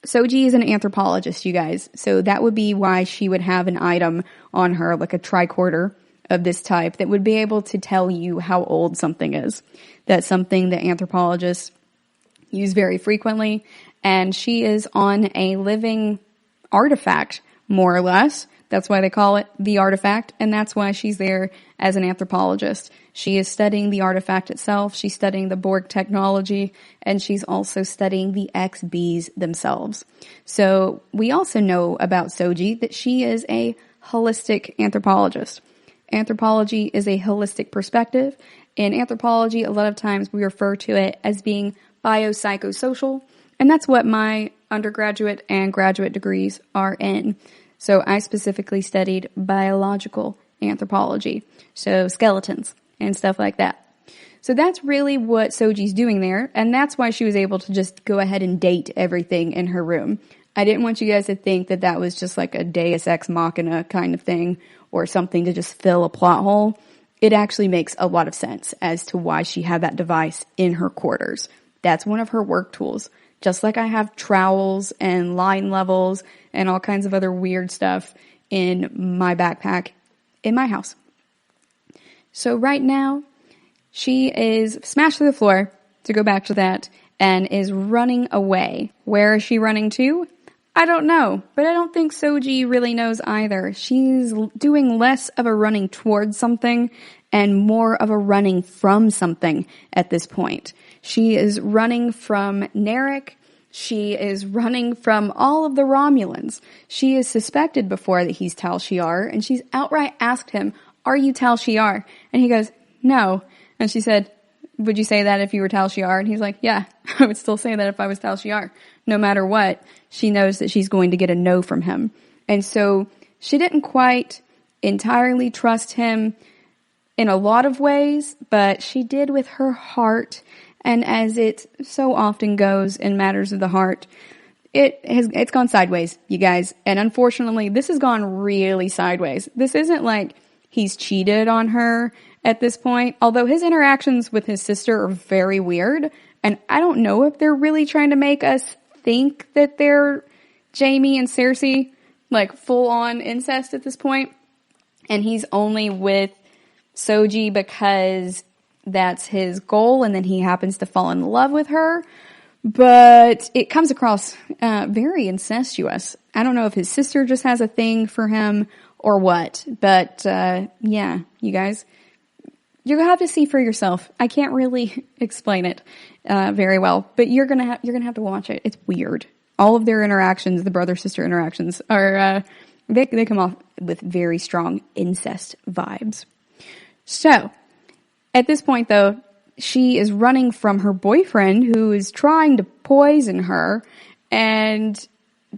Soji is an anthropologist, you guys, so that would be why she would have an item on her, like a tricorder of this type, that would be able to tell you how old something is. That's something that anthropologists use very frequently, and she is on a living artifact, more or less. That's why they call it the artifact, and that's why she's there as an anthropologist. She is studying the artifact itself, she's studying the Borg technology, and she's also studying the XBs themselves. So we also know about Soji that she is a holistic anthropologist. Anthropology is a holistic perspective. In anthropology, a lot of times we refer to it as being biopsychosocial, and that's what my undergraduate and graduate degrees are in. So I specifically studied biological anthropology, so skeletons and stuff like that. So that's really what Soji's doing there, and that's why she was able to just go ahead and date everything in her room. I didn't want you guys to think that that was just like a Deus Ex Machina kind of thing, or something to just fill a plot hole. It actually makes a lot of sense as to why she had that device in her quarters. That's one of her work tools. Just like I have trowels and line levels and all kinds of other weird stuff in my backpack in my house. So right now, she is smashed to the floor, to go back to that, and is running away. Where is she running to? I don't know, but I don't think Soji really knows either. She's doing less of a running towards something and more of a running from something at this point. She is running from Narek. She is running from all of the Romulans. She is suspected before that he's Tal Shiar, and she's outright asked him, "Are you Tal Shiar?" And he goes, "No." And she said, "Would you say that if you were Tal Shiar?" And he's like, "Yeah, I would still say that if I was Tal Shiar." No matter what, she knows that she's going to get a no from him. And so she didn't quite entirely trust him in a lot of ways, but she did with her heart. And as it so often goes in matters of the heart, it's gone sideways, you guys. And unfortunately, this has gone really sideways. This isn't like he's cheated on her at this point, although his interactions with his sister are very weird. And I don't know if they're really trying to make us think that they're Jamie and Cersei, like full on incest at this point. And he's only with Soji because that's his goal, and then he happens to fall in love with her. But it comes across very incestuous. I don't know if his sister just has a thing for him or what, but yeah, you guys, you're gonna have to see for yourself. I can't really explain it very well, but you're gonna have to watch it. It's weird. All of their interactions, the brother-sister interactions, are they come off with very strong incest vibes. So, at this point, though, she is running from her boyfriend who is trying to poison her, and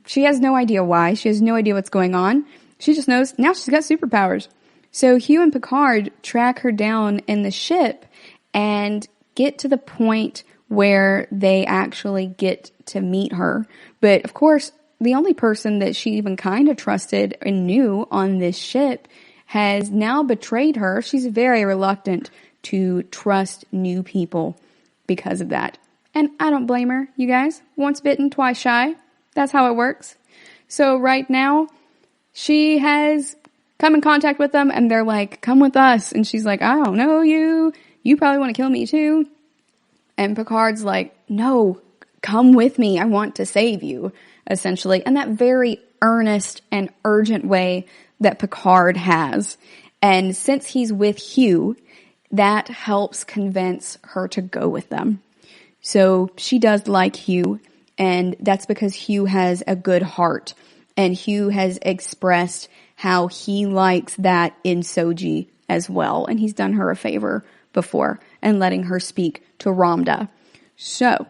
she has no idea why. She has no idea what's going on. She just knows now she's got superpowers. So Hugh and Picard track her down in the ship and get to the point where they actually get to meet her. But of course, the only person that she even kind of trusted and knew on this ship has now betrayed her. She's very reluctant to trust new people because of that. And I don't blame her, you guys. Once bitten, twice shy. That's how it works. So right now, she has come in contact with them and they're like, "Come with us." And she's like, "I don't know you. You probably want to kill me too." And Picard's like, "No, come with me. I want to save you," essentially. And that very earnest and urgent way that Picard has. And since he's with Hugh, that helps convince her to go with them. So she does like Hugh, and that's because Hugh has a good heart. And Hugh has expressed how he likes that in Soji as well. And he's done her a favor before and letting her speak to Ramda. So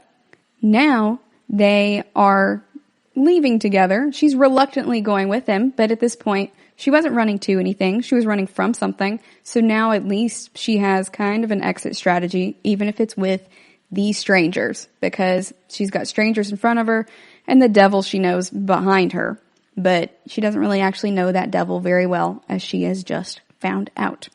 now they are leaving together. She's reluctantly going with him, but at this point, she wasn't running to anything. She was running from something. So now at least she has kind of an exit strategy, even if it's with these strangers, because she's got strangers in front of her and the devil she knows behind her. But she doesn't really actually know that devil very well, as she has just found out.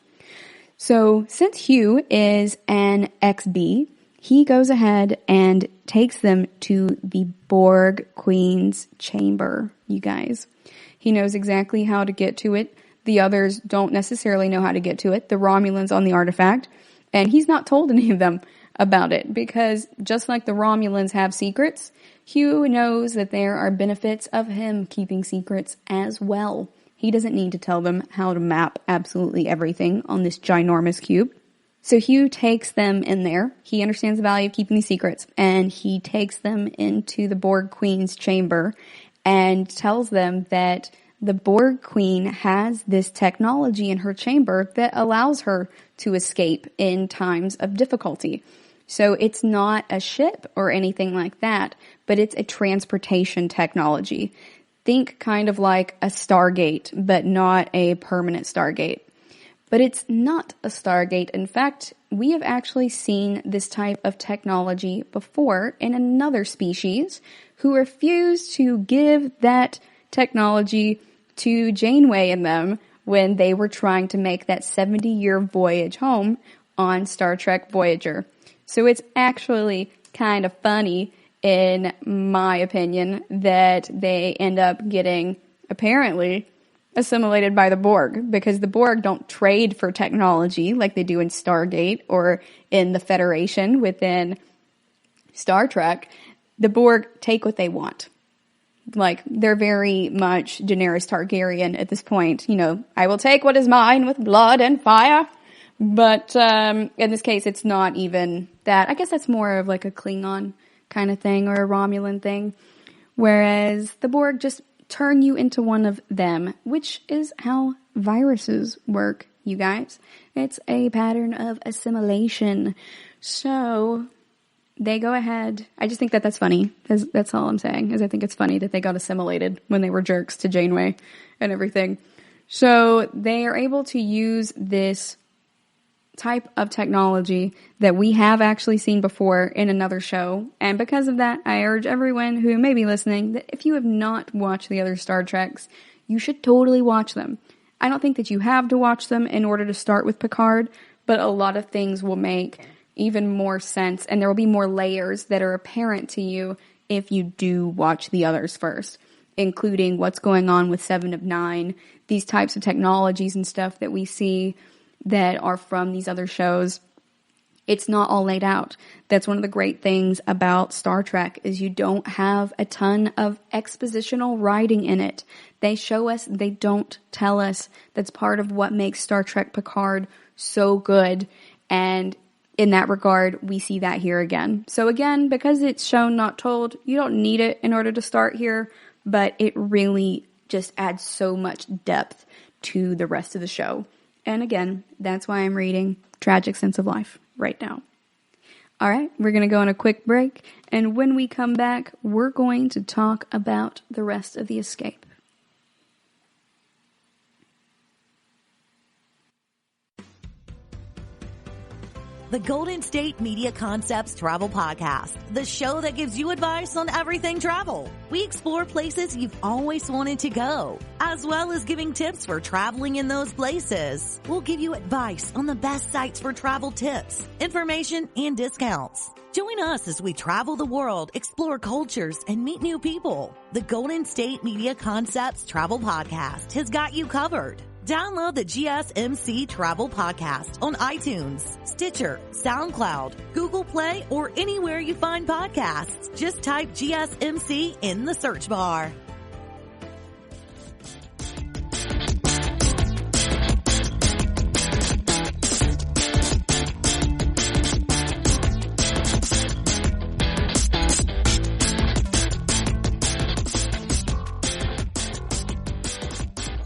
So since Hugh is an XB, he goes ahead and takes them to the Borg Queen's chamber, you guys. He knows exactly how to get to it. The others don't necessarily know how to get to it. The Romulans on the artifact. And he's not told any of them about it because just like the Romulans have secrets, Hugh knows that there are benefits of him keeping secrets as well. He doesn't need to tell them how to map absolutely everything on this ginormous cube. So Hugh takes them in there. He understands the value of keeping these secrets, and he takes them into the Borg Queen's chamber and tells them that the Borg Queen has this technology in her chamber that allows her to escape in times of difficulty. So it's not a ship or anything like that, but it's a transportation technology. Think kind of like a Stargate, but not a permanent Stargate. But it's not a Stargate. In fact, we have actually seen this type of technology before in another species who refused to give that technology to Janeway and them when they were trying to make that 70-year voyage home on Star Trek Voyager. So it's actually kind of funny, in my opinion, that they end up getting, apparently, assimilated by the Borg, because the Borg don't trade for technology like they do in Stargate or in the Federation within Star Trek. The Borg take what they want. Like, they're very much Daenerys Targaryen at this point. You know, I will take what is mine with blood and fire. But in this case, it's not even that. I guess that's more of like a Klingon kind of thing, or a Romulan thing. Whereas the Borg just turn you into one of them, which is how viruses work, you guys. It's a pattern of assimilation. So they go ahead. I just think that that's funny. That's all I'm saying, is I think it's funny that they got assimilated when they were jerks to Janeway and everything. So they are able to use this type of technology that we have actually seen before in another show. And because of that, I urge everyone who may be listening that if you have not watched the other Star Treks, you should totally watch them. I don't think that you have to watch them in order to start with Picard, but a lot of things will make even more sense, and there will be more layers that are apparent to you if you do watch the others first, including what's going on with 7 of 9, these types of technologies and stuff that we see that are from these other shows. It's not all laid out. That's one of the great things about Star Trek, is you don't have a ton of expositional writing in it. They show us, they don't tell us. That's part of what makes Star Trek Picard so good. And in that regard, we see that here again. So again, because it's shown, not told, you don't need it in order to start here, but it really just adds so much depth to the rest of the show. And again, that's why I'm reading Tragic Sense of Life right now. All right, we're going to go on a quick break, and when we come back, we're going to talk about the rest of the escape. The Golden State Media Concepts Travel Podcast, the show that gives you advice on everything travel. We explore places you've always wanted to go, as well as giving tips for traveling in those places. We'll give you advice on the best sites for travel tips, information, and discounts. Join us as we travel the world, explore cultures, and meet new people. The Golden State Media Concepts Travel Podcast has got you covered. Download the GSMC Travel Podcast on iTunes, Stitcher, SoundCloud, Google Play, or anywhere you find podcasts. Just type GSMC in the search bar.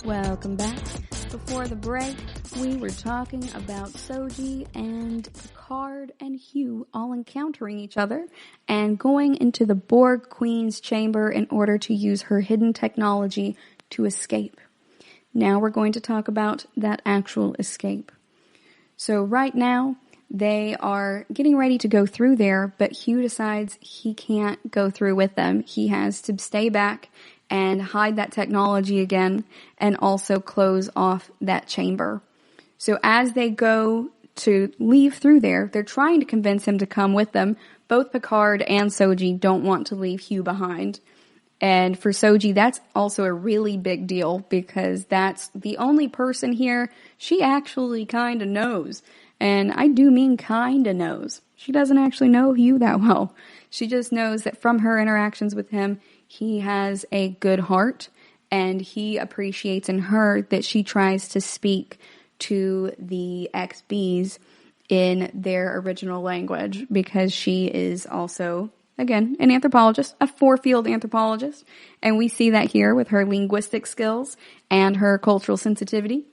Welcome back. Before the break, we were talking about Soji and Picard and Hugh all encountering each other and going into the Borg Queen's chamber in order to use her hidden technology to escape. Now we're going to talk about that actual escape. So right now, they are getting ready to go through there, but Hugh decides he can't go through with them. He has to stay back and hide that technology again, and also close off that chamber. So as they go to leave through there, they're trying to convince him to come with them. Both Picard and Soji don't want to leave Hugh behind. And for Soji, that's also a really big deal, because that's the only person here she actually kind of knows. And I do mean kind of knows. She doesn't actually know Hugh that well. She just knows that from her interactions with him, he has a good heart, and he appreciates in her that she tries to speak to the XBs in their original language, because she is also, again, an anthropologist, a 4-field anthropologist, and we see that here with her linguistic skills and her cultural sensitivity.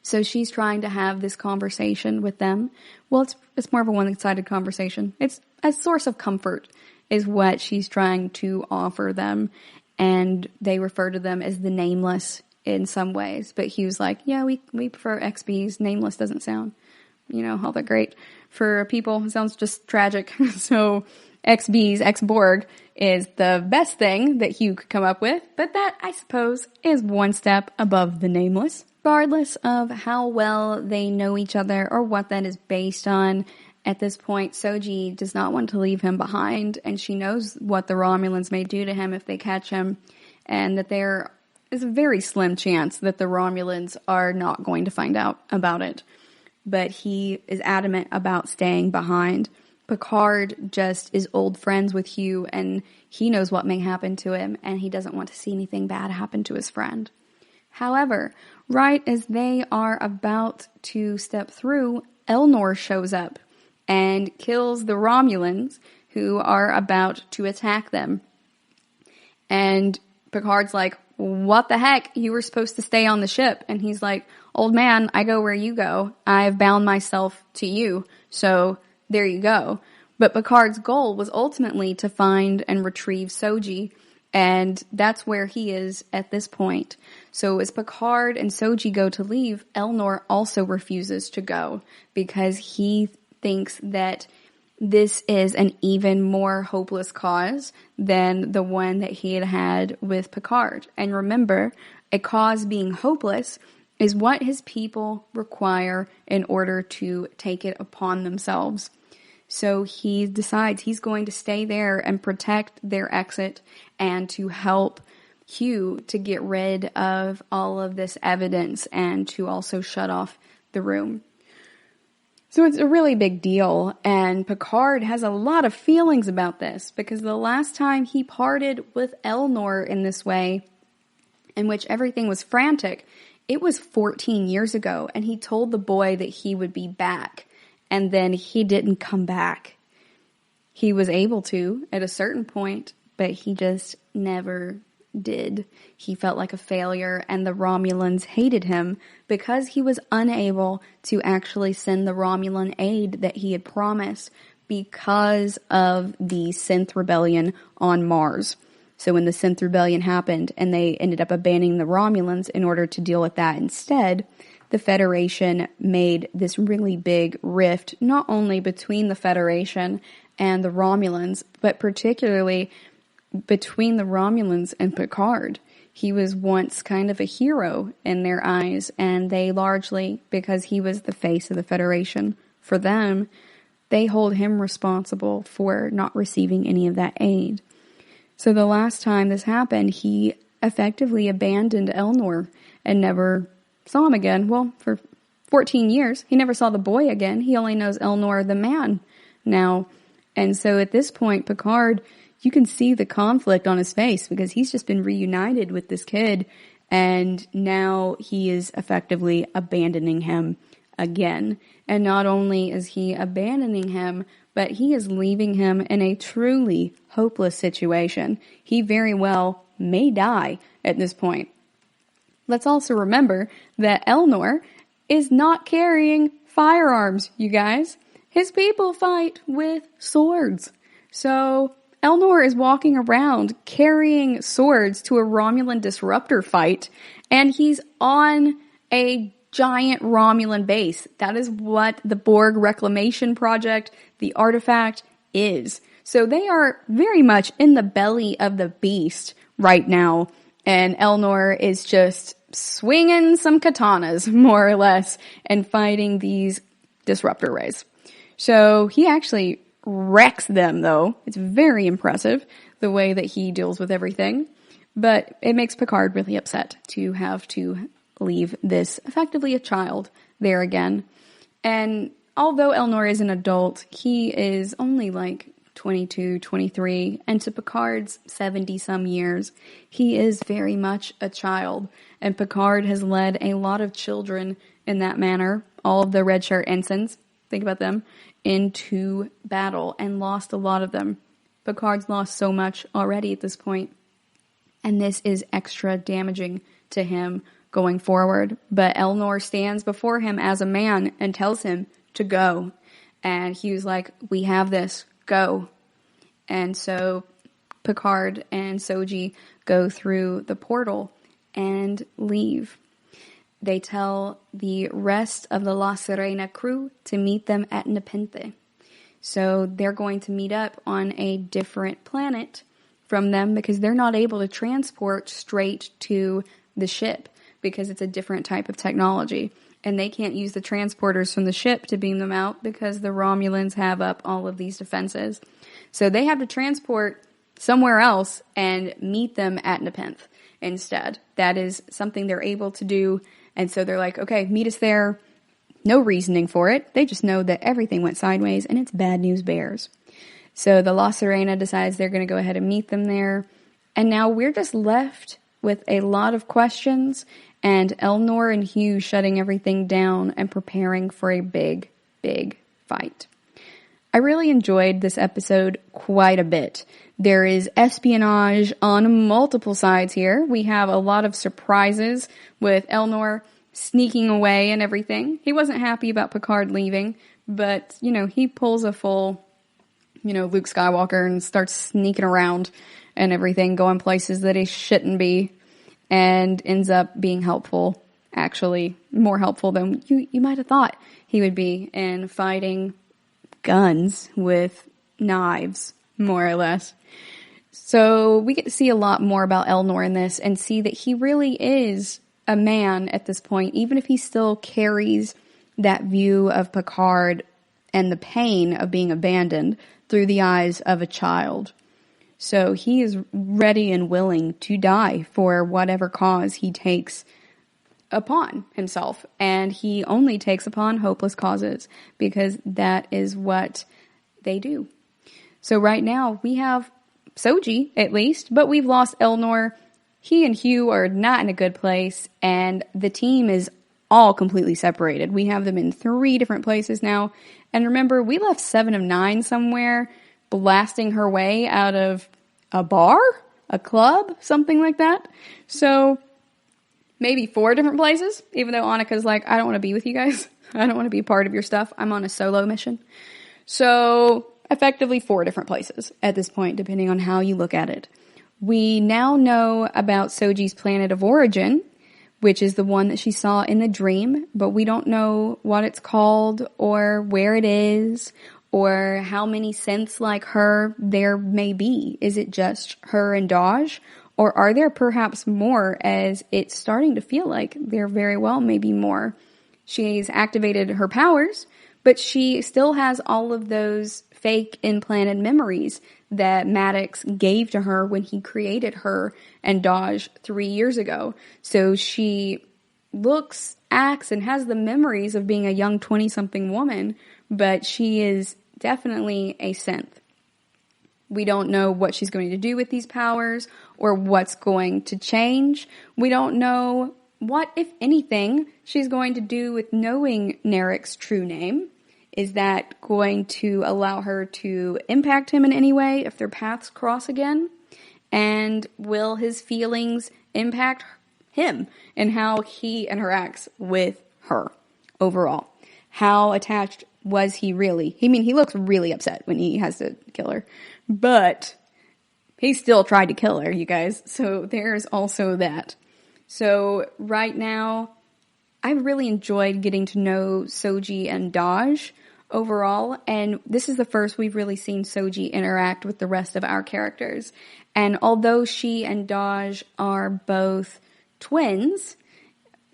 So she's trying to have this conversation with them. Well, it's more of a one-sided conversation. It's a source of comfort is what she's trying to offer them, and they refer to them as the nameless in some ways. But he was like, yeah, we prefer XBs. Nameless doesn't sound, all that great for people. It sounds just tragic. So XBs, ex-Borg, is the best thing that Hugh could come up with, but that, I suppose, is one step above the nameless. Regardless of how well they know each other or what that is based on, at this point, Soji does not want to leave him behind, and she knows what the Romulans may do to him if they catch him, and that there is a very slim chance that the Romulans are not going to find out about it. But he is adamant about staying behind, Picard just is old friends with Hugh, and he knows what may happen to him, and he doesn't want to see anything bad happen to his friend. However, right as they are about to step through, Elnor shows up and kills the Romulans who are about to attack them. And Picard's like, what the heck? You were supposed to stay on the ship. And he's like, old man, I go where you go. I've bound myself to you. So there you go. But Picard's goal was ultimately to find and retrieve Soji, and that's where he is at this point. So as Picard and Soji go to leave, Elnor also refuses to go because he thinks that this is an even more hopeless cause than the one that he had had with Picard. And remember, a cause being hopeless is what his people require in order to take it upon themselves. So he decides he's going to stay there and protect their exit and to help Hugh to get rid of all of this evidence and to also shut off the room. So it's a really big deal, and Picard has a lot of feelings about this because the last time he parted with Elnor in this way, in which everything was frantic, it was 14 years ago, and he told the boy that he would be back. And then he didn't come back. He was able to at a certain point, but he just never did. He felt like a failure, and the Romulans hated him because he was unable to actually send the Romulan aid that he had promised because of the Synth Rebellion on Mars. So when the Synth Rebellion happened and they ended up abandoning the Romulans in order to deal with that instead, the Federation made this really big rift, not only between the Federation and the Romulans, but particularly between the Romulans and Picard. He was once kind of a hero in their eyes, and they largely, because he was the face of the Federation for them, they hold him responsible for not receiving any of that aid. So the last time this happened, he effectively abandoned Elnor and never saw him again. Well, for 14 years, he never saw the boy again. He only knows Elnor the man now. And so at this point, Picard, you can see the conflict on his face because he's just been reunited with this kid, and now he is effectively abandoning him again. And not only is he abandoning him, but he is leaving him in a truly hopeless situation. He very well may die at this point. Let's also remember that Elnor is not carrying firearms, you guys. His people fight with swords. So Elnor is walking around carrying swords to a Romulan disruptor fight, and he's on a giant Romulan base. That is what the Borg Reclamation Project, the artifact, is. So they are very much in the belly of the beast right now, and Elnor is just swinging some katanas, more or less, and fighting these disruptor rays. So he actually wrecks them, though. It's very impressive, the way that he deals with everything. But it makes Picard really upset to have to leave this, effectively a child, there again. And although Elnor is an adult, he is only like 22, 23, and to Picard's 70-some years, he is very much a child. And Picard has led a lot of children in that manner, all of the red shirt ensigns, think about them, into battle and lost a lot of them. Picard's lost so much already at this point, and this is extra damaging to him going forward. But Elnor stands before him as a man and tells him to go. And he was like, we have this, go. And so Picard and Soji go through the portal and leave. They tell the rest of the La Sirena crew to meet them at Nepenthe. So they're going to meet up on a different planet from them because they're not able to transport straight to the ship because it's a different type of technology. And they can't use the transporters from the ship to beam them out because the Romulans have up all of these defenses. So they have to transport somewhere else and meet them at Nepenthe instead. That is something they're able to do. And so they're like, okay, meet us there. no reasoning for it. They just know that everything went sideways and it's bad news bears. So the La Sirena decides they're going to go ahead and meet them there. And now we're just left with a lot of questions and Elnor and Hugh shutting everything down and preparing for a big, big fight. I really enjoyed this episode quite a bit. There is espionage on multiple sides here. We have a lot of surprises with Elnor sneaking away and everything. He wasn't happy about Picard leaving, but, he pulls a full, Luke Skywalker and starts sneaking around and everything, going places that he shouldn't be, and ends up being helpful, actually more helpful than you might have thought he would be in fighting guns with knives, more or less. So we get to see a lot more about Elnor in this and see that he really is a man at this point, even if he still carries that view of Picard and the pain of being abandoned through the eyes of a child. So he is ready and willing to die for whatever cause he takes upon himself. And he only takes upon hopeless causes because that is what they do. So right now we have Soji, at least, but we've lost Elnor. He and Hugh are not in a good place, and the team is all completely separated. We have them in 3 different places now. And remember, we left 7 of 9 somewhere, blasting her way out of a bar, a club, something like that. So maybe 4 different places, even though Annika's like, I don't want to be with you guys. I don't want to be part of your stuff. I'm on a solo mission. So effectively 4 different places at this point, depending on how you look at it. We now know about Soji's planet of origin, which is the one that she saw in the dream, but we don't know what it's called or where it is or how many synths like her there may be. Is it just her and Daj? Or are there perhaps more, as it's starting to feel like there very well may be more? She's activated her powers, but she still has all of those fake implanted memories that Maddox gave to her when he created her and Daj 3 years ago. So she looks, acts, and has the memories of being a young 20-something woman, but she is definitely a synth. We don't know what she's going to do with these powers or what's going to change. We don't know what, if anything, she's going to do with knowing Narek's true name. Is that going to allow her to impact him in any way if their paths cross again? And will his feelings impact him and how he interacts with her overall? How attached was he really? I mean, he looks really upset when he has to kill her, but he still tried to kill her, you guys. So there's also that. So right now, I really enjoyed getting to know Soji and Daj overall, and this is the first we've really seen Soji interact with the rest of our characters. And although she and Daj are both twins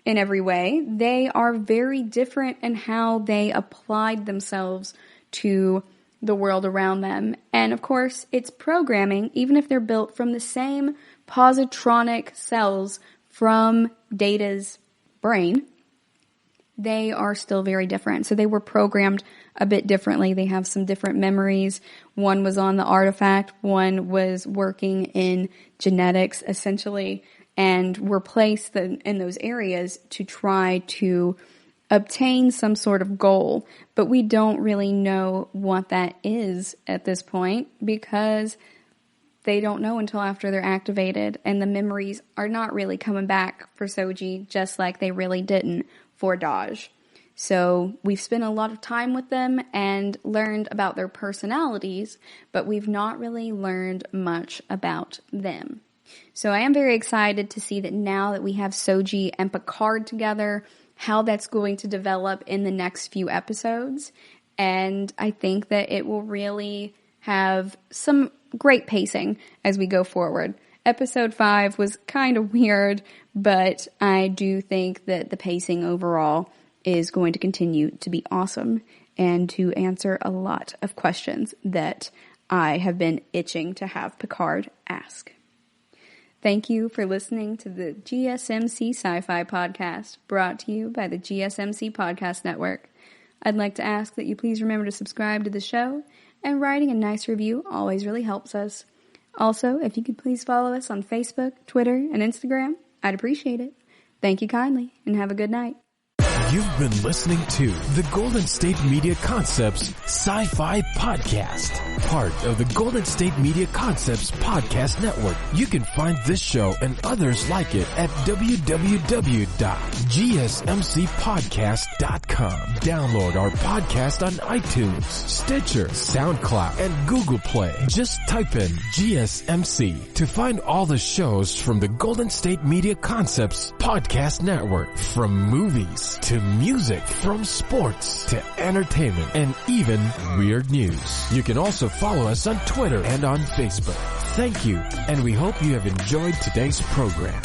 in every way, they are very different in how they applied themselves to the world around them. And of course, it's programming, even if they're built from the same positronic cells from Data's brain, they are still very different. So they were programmed a bit differently. They have some different memories. One was on the artifact, one was working in genetics, essentially, and were placed in those areas to try to obtain some sort of goal. But we don't really know what that is at this point because they don't know until after they're activated, and the memories are not really coming back for Soji, just like they really didn't for Daj. So we've spent a lot of time with them and learned about their personalities, but we've not really learned much about them. So I am very excited to see that now that we have Soji and Picard together, how that's going to develop in the next few episodes. And I think that it will really have some great pacing as we go forward. Episode 5 was kind of weird, but I do think that the pacing overall is going to continue to be awesome and to answer a lot of questions that I have been itching to have Picard ask. Thank you for listening to the GSMC Sci-Fi Podcast, brought to you by the GSMC Podcast Network. I'd like to ask that you please remember to subscribe to the show, and writing a nice review always really helps us. Also, if you could please follow us on Facebook, Twitter, and Instagram, I'd appreciate it. Thank you kindly, and have a good night. You've been listening to the Golden State Media Concepts Sci-Fi Podcast, part of the Golden State Media Concepts Podcast Network. You can find this show and others like it at www.gsmcpodcast.com. Download our podcast on iTunes, Stitcher, SoundCloud, and Google Play. Just type in GSMC to find all the shows from the Golden State Media Concepts Podcast Network, from movies to music, from sports to entertainment, and even weird news. You can also follow us on Twitter and on Facebook. Thank you, and we hope you have enjoyed today's program.